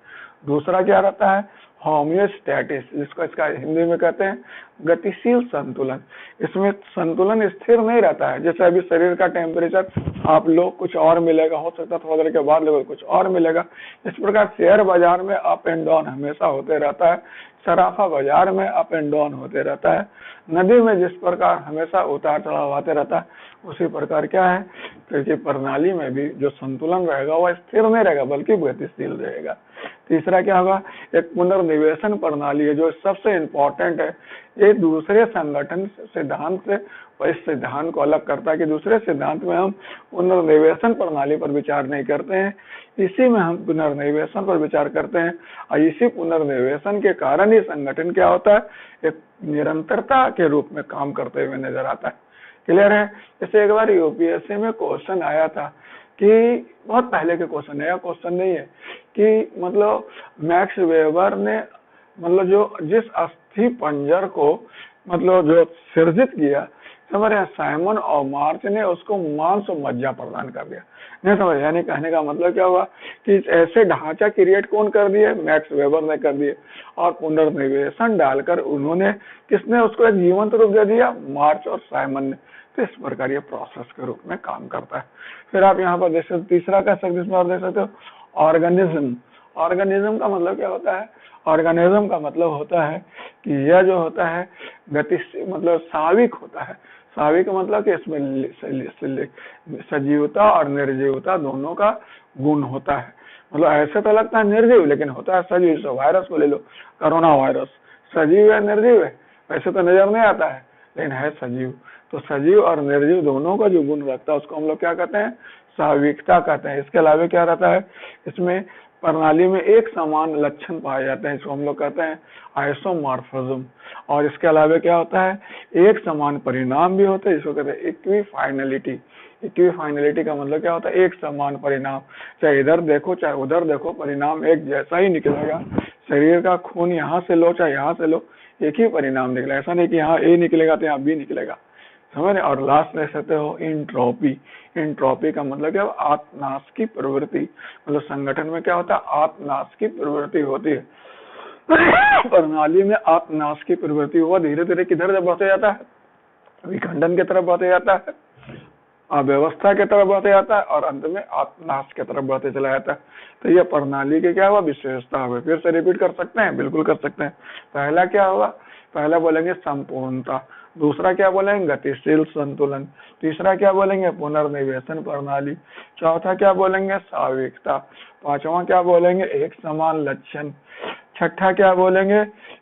दूसरा क्या रहता है, होमियोस्टैटिस, जिसको इसका हिंदी में कहते हैं गतिशील संतुलन। इसमें संतुलन स्थिर नहीं रहता है। जैसे अभी शरीर का टेम्परेचर आप लोग कुछ और मिलेगा, हो सकता है थोड़ा देर के बाद लेवल कुछ और मिलेगा। इस प्रकार शेयर बाजार में अप एंड डाउन हमेशा होते रहता है, सराफा बाजार में अप एंड डाउन होते रहता है, नदी में जिस प्रकार हमेशा उतार चढ़ाव आते रहता है, उसी प्रकार क्या है, क्योंकि प्रणाली में भी जो संतुलन रहेगा वह स्थिर नहीं रहेगा बल्कि गतिशील रहेगा। तीसरा क्या होगा, एक पुनर्निवेशन प्रणाली है जो सबसे इम्पोर्टेंट है। ये दूसरे संगठन सिद्धांत से इस सिद्धांत को अलग करता है कि दूसरे सिद्धांत में हम पुनर्निवेशन प्रणाली पर विचार नहीं करते हैं, इसी में हम पुनर्निवेशन पर विचार करते हैं। और इसी पुनर्निवेशन के कारण ही संगठन क्या होता है, एक निरंतरता के रूप में काम करते हुए नजर आता है। क्लियर है? जैसे एक बार यूपीएससी में क्वेश्चन आया था कि बहुत पहले के क्वेश्चन, नया क्वेश्चन नहीं है, कि मतलब मैक्स वेबर ने मतलब जो जिस अस्थि पंजर को मतलब जो सृजित किया, समझ रहे हैं, साइमन और मार्च ने उसको मांस और मज्जा प्रदान कर दिया। नहीं समझ? यानी कहने का मतलब क्या हुआ कि ऐसे ढांचा क्रिएट कौन कर दिए, मैक्स वेबर ने कर दिए, और पुनर्निवेशन डालकर उन्होंने, किसने उसको एक जीवंत रूप दे दिया, मार्च और साइमन ने। तो इस प्रकार ये प्रोसेस के रूप में काम करता है। फिर आप यहाँ पर देख सकते, तीसरा कह सकते, इसमें और देख सकते हो ऑर्गेनिज्म। ऑर्गेनिज्म का मतलब क्या होता है, ऑर्गेनिज्म का मतलब होता है कि यह जो होता है गतिशील, मतलब साविक होता है। साविक मतलब कि इसमें सजीवता और निर्जीवता दोनों का गुण होता है। मतलब ऐसे तो लगता है निर्जीव, लेकिन होता है सजीव। तो वायरस को ले लो, कोरोना वायरस, सजीव है निर्जीव है, वैसे तो नजर नहीं आता है लेकिन है सजीव। तो सजीव और निर्जीव दोनों का जो गुण रखता है उसको हम लोग क्या कहते हैं, साविकता कहते हैं। इसके अलावा क्या रहता है, इसमें प्रणाली में एक समान लक्षण पाए जाते हैं, इसको हम लोग कहते हैं आइसोमॉर्फिज्म। और इसके अलावा क्या होता है, एक समान परिणाम भी होते हैं, जिसको कहते हैं इक्विफाइनलिटी। इक्विफाइनलिटी का मतलब क्या होता है, एक समान परिणाम, चाहे इधर देखो चाहे उधर देखो परिणाम एक जैसा ही निकलेगा। शरीर का खून यहाँ से लो चाहे यहाँ से लो, एक ही परिणाम निकलेगा। ऐसा नहीं कि यहाँ ए निकलेगा तो यहाँ बी निकलेगा, समझ। और लास्ट ले सकते हो इंट्रोपी। इंट्रोपी का मतलब क्या, आत्मनाश की प्रवृत्ति। मतलब संगठन में क्या होता है, आत्मनाश की प्रवृत्ति होती है। प्रणाली में आत्मनाश की प्रवृत्ति हुआ धीरे धीरे किधर बढ़ते जाता है, विखंडन की तरफ बढ़ते जाता है, अव्यवस्था की तरफ बढ़ते जाता है, और अंत में आत्मनाश की तरफ बढ़ते चला जाता है। तो ये प्रणाली की क्या हुआ, विशेषता हुआ। फिर से रिपीट कर सकते हैं, बिल्कुल कर सकते हैं। पहला क्या होगा, पहला बोलेंगे संपूर्णता, दूसरा क्या बोलेंगे गतिशील संतुलन, तीसरा क्या बोलेंगे पुनर्निवेशन प्रणाली, चौथा क्या बोलेंगे साविकता, पांचवा क्या बोलेंगे एक समान लक्षण, छठा क्या बोलेंगे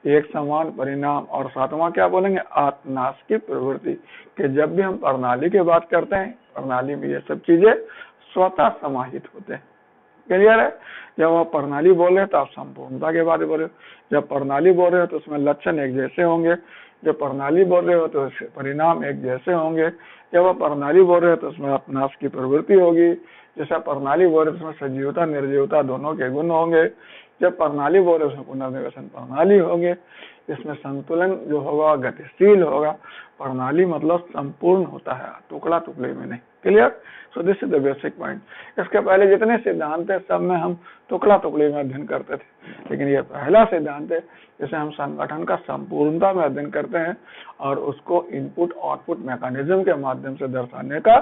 एक समान परिणाम, और सातवां क्या बोलेंगे आत्मनाश की प्रवृत्ति। कि जब भी हम प्रणाली की बात करते हैं, प्रणाली में ये सब चीजें स्वतः समाहित होते हैं। क्लियर है? जब आप प्रणाली बोल रहे हैं तो आप संपूर्णता के बारे में बोल रहे हो। जब प्रणाली बोल रहे हो तो उसमें लक्षण एक जैसे होंगे। जब प्रणाली बोल रहे हो तो उसके परिणाम एक जैसे होंगे। जब आप प्रणाली बोल रहे हो तो उसमें अपनाश की प्रवृत्ति होगी। जैसे प्रणाली बोल रहे हो उसमें सजीवता निर्जीवता दोनों के गुण होंगे। जब प्रणाली बोल रहे हो उसमें पुनर्निवेशन प्रणाली होंगे। इसमें संतुलन जो होगा गतिशील होगा। प्रणाली मतलब संपूर्ण होता है, टुकड़ा टुकड़े में नहीं। Clear? So this is the basic point. इसके पहले जितने सिद्धांत है सब में हम टुकड़ा टुकड़े में अध्ययन करते थे, लेकिन ये पहला सिद्धांत है जिसे हम संगठन का संपूर्णता में अध्ययन करते हैं और उसको इनपुट आउटपुट मैकेनिज्म के माध्यम से दर्शाने का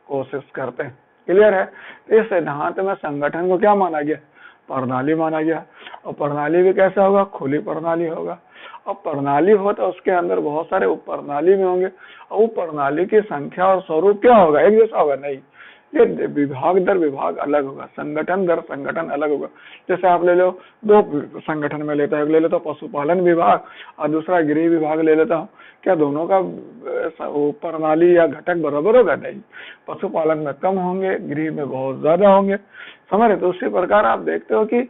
कोशिश करते हैं। क्लियर है? इस सिद्धांत में संगठन को क्या माना गया? प्रणाली माना गया। और प्रणाली भी कैसा होगा? खुली प्रणाली होगा। अब प्रणाली हो तो उसके अंदर बहुत सारे उप प्रणाली में होंगे और उप प्रणाली की संख्या और स्वरूप क्या होगा? एक जैसा होगा? नहीं, ये विभाग दर विभाग अलग होगा, संगठन दर संगठन अलग होगा। जैसे आप ले लो, दो संगठन में लेता है, ले लेता हूँ पशुपालन विभाग और दूसरा गृह विभाग ले लेता हूँ, क्या दोनों का प्रणाली या घटक बराबर होगा? नहीं, पशुपालन में कम होंगे, गृह में बहुत ज्यादा होंगे। समझ रहे? तो उसी प्रकार आप देखते हो कि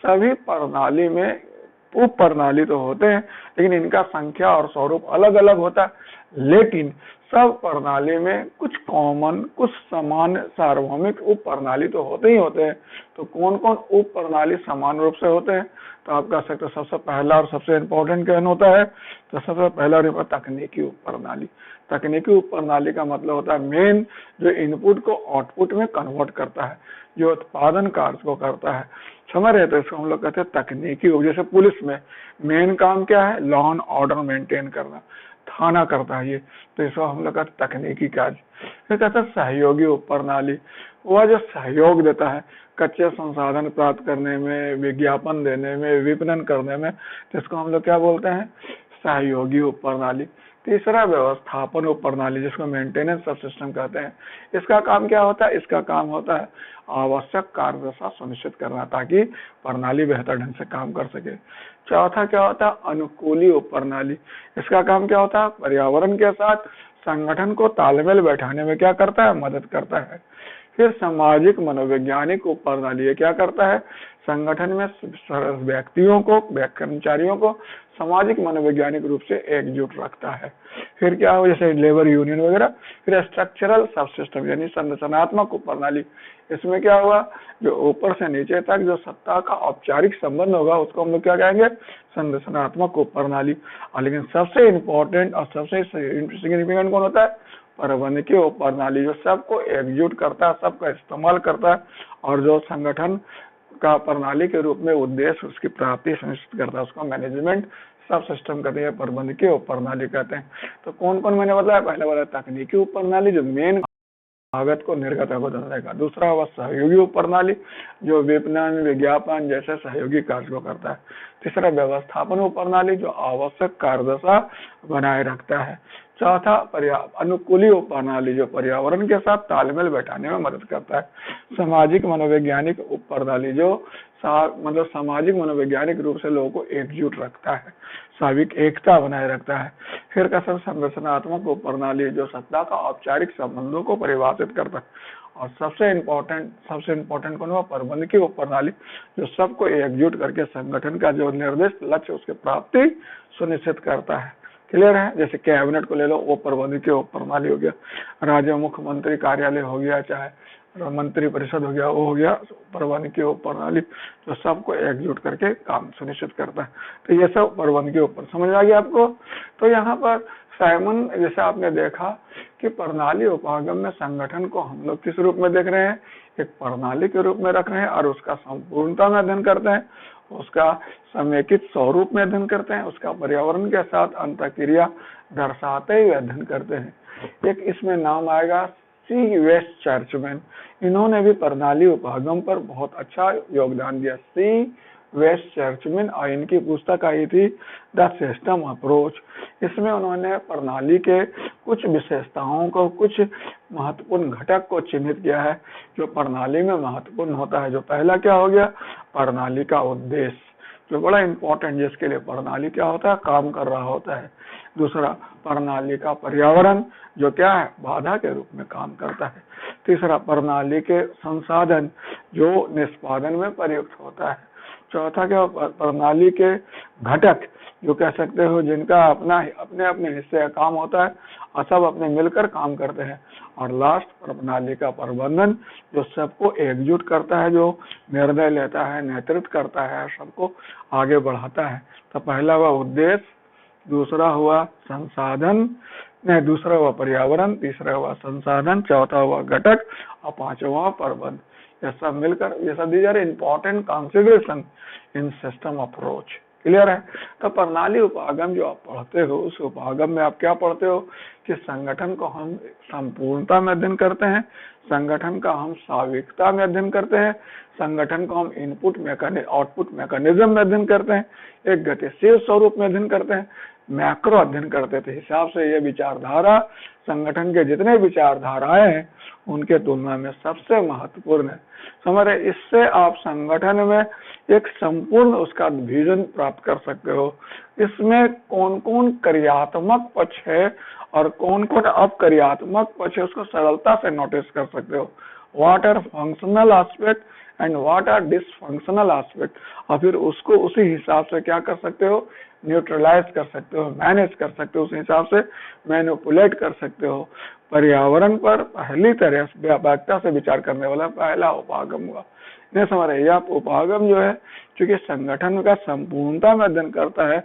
सभी प्रणाली में उप प्रणाली तो होते हैं, लेकिन इनका संख्या और स्वरूप अलग अलग होता है। लेकिन सब प्रणाली में कुछ कॉमन, कुछ समान सार्वभौमिक उप प्रणाली तो होते ही होते हैं। तो कौन कौन उप प्रणाली समान रूप से होते हैं? तो आप कह सकते हो सबसे पहला और सबसे इम्पोर्टेंट क्या होता है? तो सबसे पहला तकनीकी उप प्रणाली। तकनीकी उप प्रणाली का मतलब होता है मेन जो इनपुट को आउटपुट में कन्वर्ट करता है, जो उत्पादन कार्य को करता है। समझ रहे? तो इसको हम लोग कहते हैं तकनीकी उप। जैसे पुलिस में मेन काम क्या है? लॉ एंड ऑर्डर मेंटेन करना, थाना करता है ये, तो इसको हम लोग कहते तकनीकी कार्य। फिर कहते हैं सहयोगी उप प्रणाली, वह जो सहयोग देता है कच्चे संसाधन प्राप्त करने में, विज्ञापन देने में, विपणन करने में, तो इसको हम लोग क्या बोलते हैं? सहयोगी उप प्रणाली। तीसरा व्यवस्थापन उप प्रणाली, जिसको मेंटेनेंस सब सिस्टम कहते हैं। इसका काम क्या होता है? इसका काम होता है आवश्यक कार्यदशा सुनिश्चित करना ताकि प्रणाली बेहतर ढंग से काम कर सके। चौथा क्या होता है? अनुकूली उप प्रणाली। इसका काम क्या होता है? पर्यावरण के साथ संगठन को तालमेल बैठाने में क्या करता है? मदद करता है। फिर सामाजिक मनोवैज्ञानिक उप प्रणाली क्या करता है? संगठन में व्यक्तियों को, कर्मचारियों को सामाजिक मनोवैज्ञानिक रूप से एकजुट रखता है। फिर क्या हो? जैसे लेबर यूनियन वगैरह। फिर स्ट्रक्चरल सब सिस्टम यानी संरचनात्मक उप प्रणाली। इसमें क्या हुआ? जो ऊपर से नीचे तक जो सत्ता का औपचारिक संबंध होगा उसको हम लोग क्या कहेंगे? संरचनात्मक उप प्रणाली। लेकिन सबसे इंपॉर्टेंट और सबसे सिग्निफिकेंट कौन होता है? प्रबंधकीय उप प्रणाली, जो सबको एकजुट करता है, सबका इस्तेमाल करता है और जो संगठन का प्रणाली के रूप में उद्देश्य उसकी प्राप्ति सुनिश्चित करता है, उसको मैनेजमेंट सब सिस्टम कहते हैं, प्रबंधकीय उप प्रणाली कहते हैं। तो कौन कौन मैंने बताया? पहले वाला तकनीकी उप प्रणाली जो मेन लागत को निर्गत को दर्शाएगा। दूसरा हुआ सहयोगी उप प्रणाली जो विपणन विज्ञापन जैसे सहयोगी कार्य को करता है। तीसरा व्यवस्थापन उप प्रणाली जो आवश्यक कार्यदशा बनाए रखता है। चौथा अनुकूली उप प्रणाली जो पर्यावरण के साथ तालमेल बैठाने में मदद करता है। सामाजिक मनोवैज्ञानिक उप प्रणाली जो मतलब सामाजिक मनोवैज्ञानिक रूप से लोगों को एकजुट रखता है, साविक एकता बनाए रखता है। फिर का सब संरचनात्मक उप प्रणाली जो सत्ता का औपचारिक संबंधों को परिभाषित करता है। और सबसे इम्पोर्टेंट कौन हुआ? प्रबंधकीय उप प्रणाली जो सबको एकजुट करके संगठन का जो निर्दिष्ट लक्ष्य उसकी प्राप्ति सुनिश्चित करता है। क्लियर है? जैसे कैबिनेट को ले लो, वो प्रबंधकीय उप प्रणाली हो गया। राज्य मुख्यमंत्री कार्यालय हो गया, चाहे मंत्री परिषद हो गया, वो हो गया प्रबंधकीय उप प्रणाली जो सबको एकजुट करके काम सुनिश्चित करता है। तो ये सब प्रबंधकीय उप समझ आ गया आपको? तो यहाँ पर साइमन जैसे आपने देखा कि प्रणाली उपागम में संगठन को हम लोग किस रूप में देख रहे हैं? एक प्रणाली के रूप में रख रहे हैं और उसका संपूर्णता में अध्ययन करते हैं, उसका समेकित स्वरूप में अध्ययन करते हैं, उसका पर्यावरण के साथ अंतःक्रिया दर्शाते हुए अध्ययन करते हैं। एक इसमें नाम आएगा सी वेस्ट चर्चमैन। इन्होंने भी प्रणाली उपागम पर बहुत अच्छा योगदान दिया। सी वेस्ट चर्चमैन और इनकी पुस्तक आई थी द सिस्टम अप्रोच। इसमें उन्होंने प्रणाली के कुछ विशेषताओं को, कुछ महत्वपूर्ण घटक को चिन्हित किया है जो प्रणाली में महत्वपूर्ण होता है। जो पहला क्या हो गया? प्रणाली का उद्देश्य। जो बड़ा इंपॉर्टेंट, जिसके लिए प्रणाली क्या होता है, काम कर रहा होता है। दूसरा, प्रणाली का पर्यावरण जो क्या है, बाधा के रूप में काम करता है। तीसरा, प्रणाली के संसाधन जो निष्पादन में प्रयुक्त होता है। चौथा, क्या, प्रणाली के घटक जो कह सकते हो, जिनका अपने अपने हिस्से का काम होता है और सब अपने मिलकर काम करते हैं। और लास्ट, प्रणाली का प्रबंधन जो सबको एकजुट करता है, जो निर्णय लेता है, नेतृत्व करता है, सबको आगे बढ़ाता है। तो पहला हुआ उद्देश्य, दूसरा हुआ संसाधन, दूसरा हुआ पर्यावरण, तीसरा हुआ संसाधन, चौथा हुआ घटक और पांचवा प्रबंध। ये सब मिलकर, ये सब these are important configuration in system approach. Clear है? तो प्रणाली उपागम जो आप पढ़ते हो, उस उपागम में आप क्या पढ़ते हो कि संगठन को हम संपूर्णता में अध्ययन करते हैं, संगठन का हम साविकता में अध्ययन करते हैं, संगठन को हम इनपुट मैकेनिज्म, आउटपुट मैकेनिज्म में अध्ययन करते हैं, एक गतिशील स्वरूप में अध्ययन करते हैं, मैक्रो अध्ययन करते थे। हिसाब से ये विचारधारा संगठन के जितने विचारधाराएं हैं उनके तुलना में सबसे महत्वपूर्ण है। समझ रहे? इससे आप संगठन में एक संपूर्ण उसका विजन प्राप्त कर सकते हो। इसमें कौन कौन क्रियात्मक पक्ष है और कौन कौन अक्रियात्मक पक्ष है, उसको सरलता से नोटिस कर सकते हो। What are functional aspect and what are dysfunctional aspect, और फिर उसको उसी हिसाब से क्या कर सकते हो, न्यूट्रलाइज कर सकते हो, मैनेज कर सकते हो, उस हिसाब से मैनिपुलेट कर सकते हो। पर्यावरण पर पहली तरह व्यापकता से विचार करने वाला पहला उपागम हुआ। नहीं समझ रहे? यह उपागम जो है, चूंकि संगठन का संपूर्णता में अध्ययन करता है,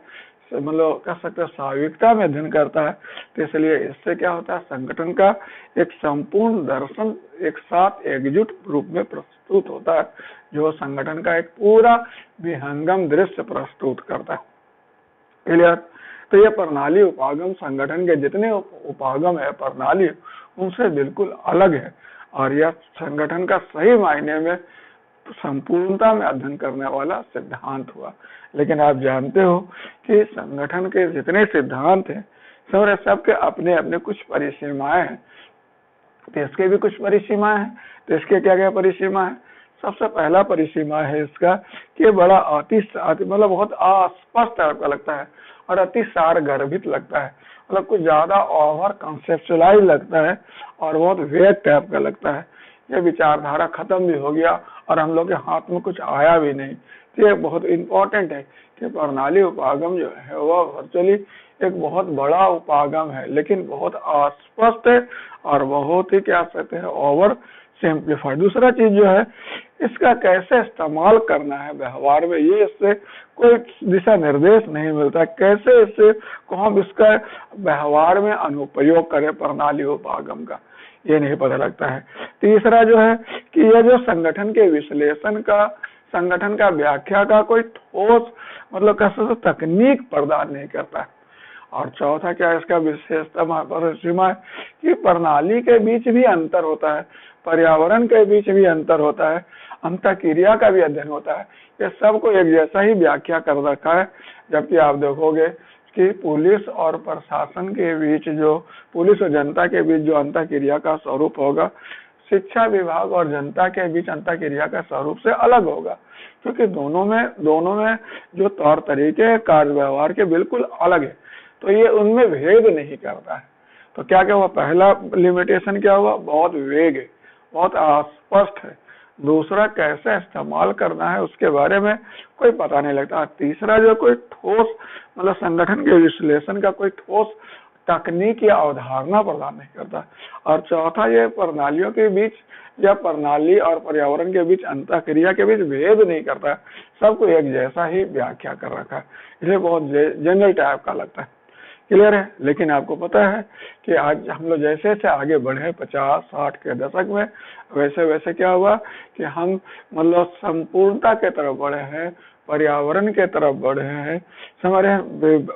मतलब कह सकते हैं साविकता में अध्ययन करता है, तो इसलिए इससे क्या होता है, संगठन का एक संपूर्ण दर्शन एक साथ एकजुट रूप में प्रस्तुत होता है, जो संगठन का एक पूरा विहंगम दृश्य प्रस्तुत करता है। क्लियर? तो ये प्रणाली उपागम संगठन के जितने उपागम है प्रणाली, उनसे बिल्कुल अलग है, और यह संगठन का सही मायने में संपूर्णता में अध्ययन करने वाला सिद्धांत हुआ। लेकिन आप जानते हो कि संगठन के जितने सिद्धांत हैं, सबके अपने अपने कुछ परिसीमाएं हैं। तो इसके भी कुछ परिसीमाएं हैं। तो इसके क्या क्या परिसीमा है? सबसे पहला परिसीमा है इसका कि बड़ा मतलब बहुत अस्पष्ट टाइप का लगता है और अति सार गर्भित लगता है, मतलब कुछ ज्यादा ओवर कंसेप्चुअलाइज लगता है और बहुत वेग टाइप का लगता है। ये विचारधारा खत्म भी हो गया और हम लोग के हाथ में कुछ आया भी नहीं। तो ये बहुत इंपॉर्टेंट है कि प्रणाली उपागम जो है वह वर्चुअली एक बहुत बड़ा उपागम है, लेकिन बहुत अस्पष्ट है और बहुत ही क्या कहते हैं, ओवर सिंप्लीफाइड। दूसरा चीज जो है, इसका कैसे इस्तेमाल करना है व्यवहार में, ये इससे कोई दिशा निर्देश नहीं मिलता। कैसे इससे को हम इसका व्यवहार में अनुप्रयोग करें प्रणाली उपागम का, ये नहीं पता लगता है। तीसरा जो है कि यह जो संगठन के विश्लेषण का, संगठन का व्याख्या का कोई ठोस मतलब कैसे तकनीक प्रदान नहीं करता है। और चौथा क्या है, इसका विशेषता परिसीमा है कि प्रणाली के बीच भी अंतर होता है, पर्यावरण के बीच भी अंतर होता है, अंतःक्रिया का भी अध्ययन होता है। ये सबको एक जैसा ही व्याख्या कर रखा है। जबकि आप देखोगे कि पुलिस और प्रशासन के बीच जो, पुलिस और जनता के बीच जो अंतःक्रिया का स्वरूप होगा, शिक्षा विभाग और जनता के बीच अंतःक्रिया का स्वरूप से अलग होगा, क्योंकि दोनों में जो तौर तरीके कार्य व्यवहार के बिल्कुल अलग है। तो ये उनमें भेद नहीं करता है। तो क्या क्या हुआ, पहला लिमिटेशन क्या हुआ, बहुत वेग है, बहुत अस्पष्ट है। दूसरा, कैसे इस्तेमाल करना है उसके बारे में कोई पता नहीं लगता। तीसरा, जो कोई ठोस मतलब संगठन के विश्लेषण का कोई ठोस तकनीक या अवधारणा प्रदान नहीं करता। और चौथा, ये प्रणालियों के बीच या प्रणाली और पर्यावरण के बीच अंतःक्रिया के बीच भेद नहीं करता है, सबको एक जैसा ही व्याख्या कर रखा है, इसलिए बहुत जनरल टाइप का लगता है। क्लियर है? लेकिन आपको पता है कि आज हम लोग जैसे जैसे आगे बढ़े 50-60 के दशक में, वैसे वैसे क्या हुआ कि हम मतलब संपूर्णता के तरफ बढ़े हैं, पर्यावरण के तरफ बढ़े हैं, हमारे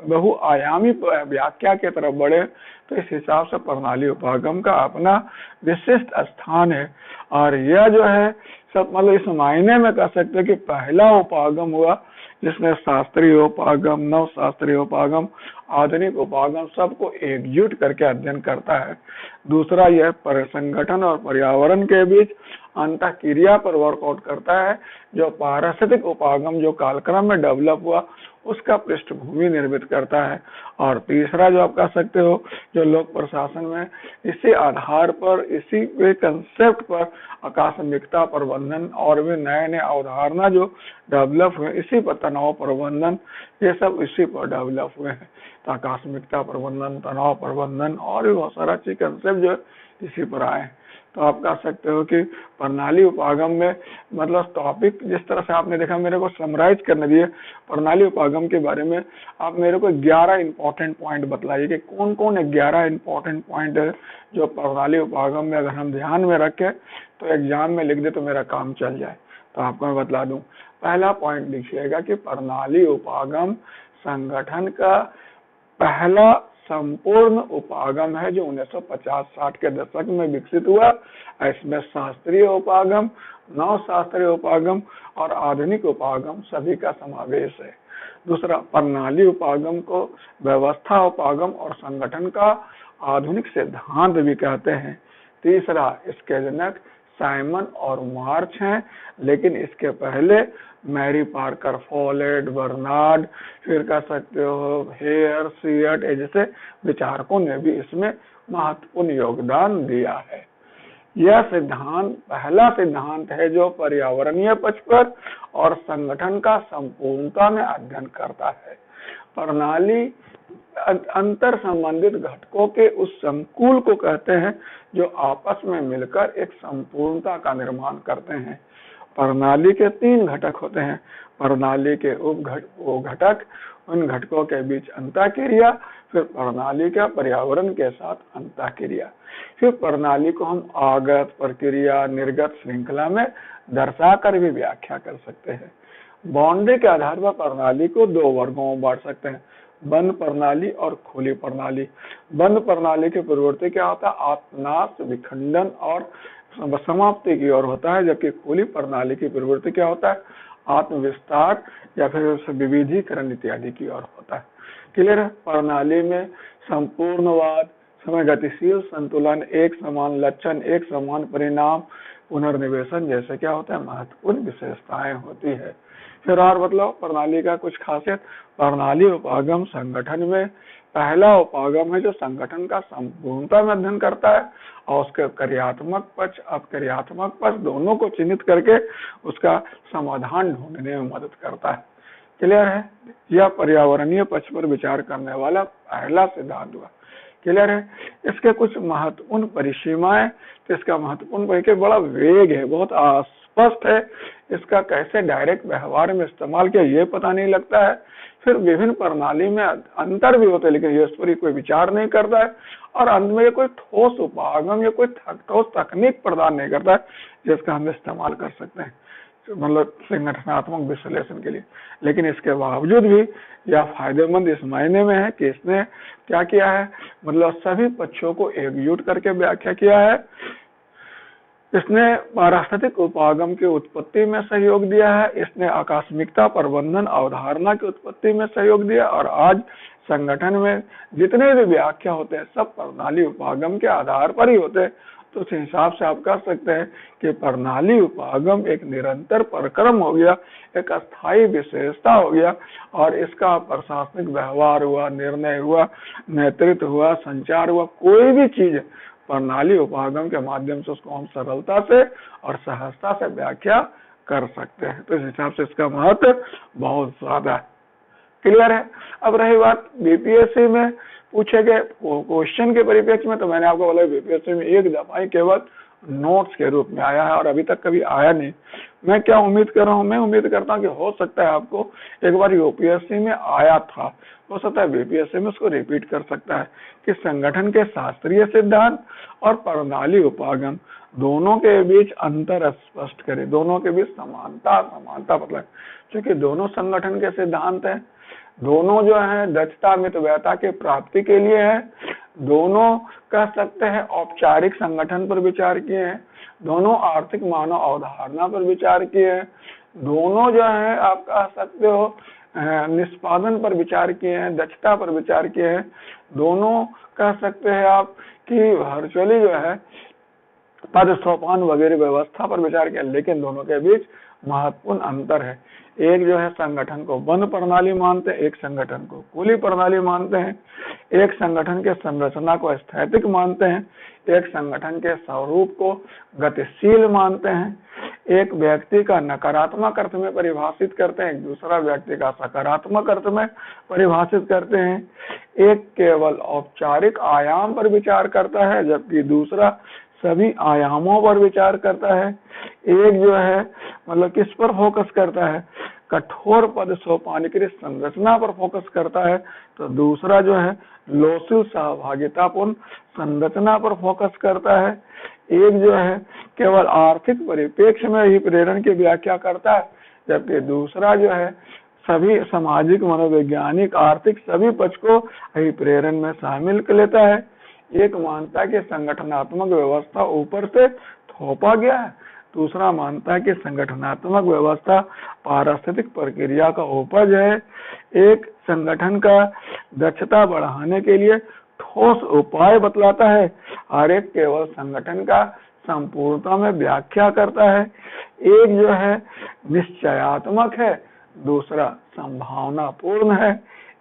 बहुआयामी व्याख्या के तरफ बढ़े। तो इस हिसाब से प्रणाली उपागम का अपना विशिष्ट स्थान है। और यह जो है सब मतलब इस मायने में कह सकते हैं कि पहला उपागम हुआ जिसमें शास्त्रीय उपागम, नव शास्त्रीय उपागम, आधुनिक उपागम सबको एकजुट करके अध्ययन करता है। दूसरा, यह संगठन और पर्यावरण के बीच अंतःक्रिया पर वर्कआउट करता है, जो पारिस्थितिक उपागम जो कालक्रम में डेवलप हुआ उसका पृष्ठभूमि निर्मित करता है। और तीसरा जो आप कह सकते हो, जो लोक प्रशासन में इसी आधार पर, इसी कंसेप्ट पर आकस्मिकता प्रबंधन और भी नए नए अवधारणा जो डेवलप हुए, इसी पर तनाव प्रबंधन, ये सब इसी पर डेवलप हुए हैं। तो आकस्मिकता प्रबंधन, तनाव प्रबंधन और भी बहुत सारा चीज कंसेप्ट जो इसी पर आए हैं। तो आप कह सकते हो कि प्रणाली उपागम में मतलब टॉपिक जिस तरह से आपने देखा, मेरे को समराइज करने दिए प्रणाली उपागम के बारे में, आप मेरे को 11 इंपॉर्टेंट पॉइंट बतलाइए कि कौन कौन 11 इंपॉर्टेंट पॉइंट है जो प्रणाली उपागम में अगर हम ध्यान में रखें तो एग्जाम में लिख दे तो मेरा काम चल जाए। तो आपको मैं बतला दूं, पहला पॉइंट लिखिएगा कि प्रणाली उपागम संगठन का पहला संपूर्ण उपागम है जो 1950-60 के दशक में विकसित हुआ। इसमें शास्त्रीय उपागम, नव शास्त्रीय उपागम और आधुनिक उपागम सभी का समावेश है। दूसरा, प्रणाली उपागम को व्यवस्था उपागम और संगठन का आधुनिक सिद्धांत भी कहते हैं। तीसरा, इसके जनक साइमन और मार्च हैं, लेकिन इसके पहले मैरी पार्कर फोलेट, बर्नार्ड, फिर कह सकते हो हेयर, सियट जैसे विचारकों ने भी इसमें महत्वपूर्ण योगदान दिया है। यह सिद्धांत पहला सिद्धांत है जो पर्यावरणीय पक्ष पर और संगठन का संपूर्णता में अध्ययन करता है। प्रणाली अंतर संबंधित घटकों के उस संकुल को कहते हैं जो आपस में मिलकर एक संपूर्णता का निर्माण करते हैं। प्रणाली के 3 घटक होते हैं। प्रणाली के उप घटक, उन घटकों के बीच अंतःक्रिया, फिर प्रणाली का पर्यावरण के साथ अंतःक्रिया। फिर प्रणाली को हम आगत, प्रक्रिया, निर्गत श्रृंखला में दर्शा कर भी व्याख्या कर सकते हैं। बाउंड्री के आधार पर प्रणाली को 2 वर्गों में बांट सकते हैं, बंद प्रणाली और खुली प्रणाली। बंद प्रणाली की प्रवृत्ति क्या होता है? आत्मनाश, विखंडन और समाप्ति की ओर होता है, जबकि खुली प्रणाली की प्रवृत्ति क्या होता है? आत्मविस्तार या फिर विविधीकरण इत्यादि की ओर होता है। क्लियर है? प्रणाली में संपूर्णवाद, समय गतिशील संतुलन, एक समान लक्षण, एक समान परिणाम, पुनर्निवेशन जैसे क्या होता है? महत्वपूर्ण विशेषताएं होती है। फिर और मतलब प्रणाली का कुछ खासियत, प्रणाली उपागम संगठन में पहला उपागम है जो संगठन का संपूर्णता में अध्ययन करता है और उसके क्रियात्मक पक्ष, अक्रियात्मक पक्ष दोनों को चिन्हित करके उसका समाधान ढूंढने में मदद करता है। क्लियर है? यह पर्यावरणीय पक्ष पर विचार करने वाला पहला सिद्धांत हुआ। क्लियर है? इसके कुछ महत्वपूर्ण परिसीमाएं, तो इसका महत्वपूर्ण परिचय बड़ा वेग है, बहुत स्पष्ट है, इसका कैसे डायरेक्ट व्यवहार में इस्तेमाल किया ये पता नहीं लगता है। फिर विभिन्न प्रणाली में अंतर भी होते हैं, लेकिन इस पर कोई विचार नहीं करता है। और अंत में कोई ठोस उपागम या कोई ठोस तकनीक प्रदान नहीं करता है जिसका हम इस्तेमाल कर सकते हैं मतलब संगठनात्मक विश्लेषण के लिए। लेकिन इसके बावजूद भी यह फायदेमंद इस मायने में है कि इसने क्या किया है, मतलब सभी पक्षों को एकजुट करके व्याख्या किया है। इसने पारिस्थितिक उपागम की उत्पत्ति में सहयोग दिया है, इसने आकस्मिकता प्रबंधन अवधारणा की उत्पत्ति में सहयोग दिया, और आज संगठन में जितने भी व्याख्या होते हैं सब प्रणाली उपागम के आधार पर ही होते हैं। तो उस हिसाब से आप कह सकते हैं कि प्रणाली उपागम एक निरंतर परिक्रम हो गया, एक अस्थायी विशेषता हो गया, और इसका प्रशासनिक व्यवहार हुआ, निर्णय हुआ, नेतृत्व हुआ, संचार हुआ, कोई भी चीज प्रणाली उपागम के माध्यम से उसको हम सरलता से और सहजता से व्याख्या कर सकते हैं। तो इस हिसाब से इसका महत्व बहुत ज्यादा है। क्लियर है? अब रही बात बीपीएससी में पूछे गए क्वेश्चन के परिप्रेक्ष्य में, तो मैंने आपको बोला बीपीएससी में एक दफा ही केवल नोट्स के रूप में आया है और अभी तक कभी आया नहीं। मैं क्या उम्मीद कर रहा हूँ, मैं उम्मीद करता हूँ कि हो सकता है आपको एक बार यूपीएससी में आया था, हो सकता है बीपीएससी में उसको रिपीट कर सकता है कि संगठन के शास्त्रीय सिद्धांत और प्रणाली उपागम दोनों के बीच अंतर स्पष्ट करें, दोनों के बीच समानता मतलब, क्योंकि दोनों संगठन के सिद्धांत हैं, दोनों जो है दक्षता मितव्ययता के प्राप्ति के लिए है, दोनों कह सकते हैं औपचारिक संगठन पर विचार किए हैं, दोनों आर्थिक मानव अवधारणा पर विचार किए हैं, दोनों जो है आप कह सकते हो निष्पादन पर विचार किए हैं, दक्षता पर विचार किए हैं, दोनों कह सकते हैं आप कि वर्चुअली जो है पद सोपान वगैरह व्यवस्था पर विचार किया, लेकिन दोनों के बीच महत्वपूर्ण अंतर है। एक जो है संगठन को बंद प्रणाली मानते हैं, एक संगठन को खुली प्रणाली मानते हैं, एक संगठन के संरचना को स्थैतिक मानते हैं, एक संगठन के स्वरूप को गतिशील मानते हैं, एक व्यक्ति का नकारात्मक अर्थ में परिभाषित करते हैं, दूसरा व्यक्ति का सकारात्मक अर्थ में परिभाषित करते हैं, एक केवल औपचारिक आयाम पर विचार करता है जबकि दूसरा सभी आयामों पर विचार करता है। एक जो है मतलब किस पर फोकस करता है, कठोर पद सोपानिकृत संरचना पर फोकस करता है, तो दूसरा जो है लोचल सहभागितापूर्ण संरचना पर फोकस करता है। एक जो है केवल आर्थिक परिप्रेक्ष्य में ही प्रेरण की व्याख्या करता है, जबकि दूसरा जो है सभी सामाजिक, मनोवैज्ञानिक, आर्थिक सभी पक्ष को प्रेरण में शामिल कर लेता है। एक मानता है कि संगठनात्मक व्यवस्था ऊपर से थोपा गया है, दूसरा मानता है कि संगठनात्मक व्यवस्था पारिस्थितिक प्रक्रिया का उपज है। एक संगठन का दक्षता बढ़ाने के लिए ठोस उपाय बतलाता है और एक केवल संगठन का संपूर्णता में व्याख्या करता है। एक जो है निश्चयात्मक है, दूसरा संभावनापूर्ण है।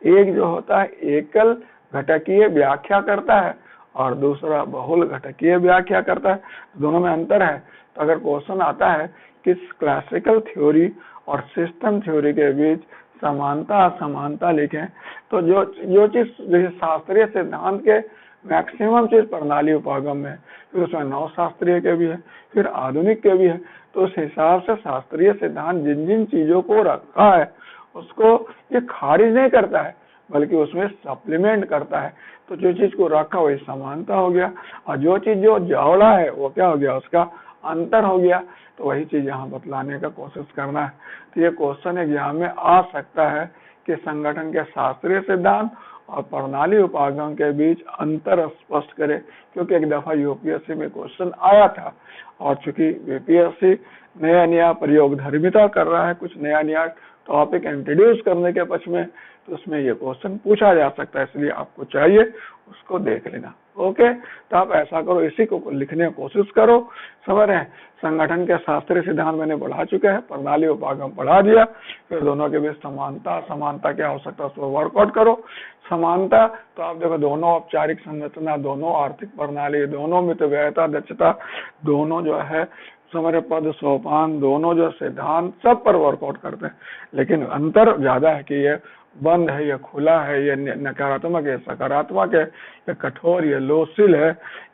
एक जो होता है एकल घटकीय व्याख्या करता है और दूसरा बहुल घटकीय व्याख्या करता है, दोनों में अंतर है। तो अगर क्वेश्चन आता है कि क्लासिकल थ्योरी और सिस्टम थ्योरी के बीच समानता असमानता लिखें, तो जो चीज जैसे शास्त्रीय सिद्धांत के मैक्सिमम चीज प्रणाली उपागम में, फिर उसमें नव शास्त्रीय के भी है, फिर आधुनिक के भी है, तो उस हिसाब से शास्त्रीय सिद्धांत जिन जिन चीजों को रखा है उसको ये खारिज नहीं करता है बल्कि उसमें सप्लीमेंट करता है। तो जो चीज को रखा वही समानता हो गया और जो चीज जो जवड़ा है वो क्या हो गया, उसका अंतर हो गया। तो वही चीज यहाँ बतलाने का कोशिश करना है। तो ये क्वेश्चन एग्जाम में आ सकता है कि संगठन के शास्त्रीय सिद्धांत और प्रणाली उपागम के बीच अंतर स्पष्ट करे, क्योंकि एक दफा यूपीएससी में क्वेश्चन आया था और चूंकि यूपीएससी नया नया प्रयोग धर्मिता कर रहा है, कुछ नया नया टॉपिक इंट्रोड्यूस करने के पक्ष में, तो उसमें ये क्वेश्चन पूछा जा सकता है, इसलिए आपको चाहिए उसको देख लेना। ओके, तो आप ऐसा करो, इसी को लिखने की कोशिश करो। समझ रहे हैं, संगठन के शास्त्रीय सिद्धांत मैंने बढ़ा चुके हैं, प्रणाली उपागम बढ़ा दिया, फिर दोनों के बीच समानता समानता क्या हो सकता है उसको वर्कआउट करो। समानता तो आप देखो दोनों औपचारिक संरचना, दोनों आर्थिक प्रणाली, दोनों मितव्ययता दक्षता, दोनों जो है समग्र पद सोपान, दोनों जो सिद्धांत सब पर वर्कआउट करते हैं, लेकिन अंतर ज्यादा है कि ये बंद है, ये खुला है, ये नकारात्मक है, सकारात्मक है, ये कठोर, ये लोचल है,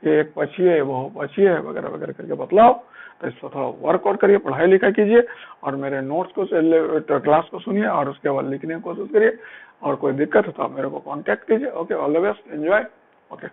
ये एक पक्षीय है, बहुपक्षीय है, वगैरह वगैरह करके बतलाओ। तो इसको थोड़ा वर्कआउट करिए, पढ़ाई लिखाई कीजिए और मेरे नोट्स को क्लास को सुनिए और उसके बाद लिखने की कोशिश करिए। और कोई दिक्कत हो तो आप मेरे को कांटेक्ट कीजिए। Okay, all the best, enjoy. Okay.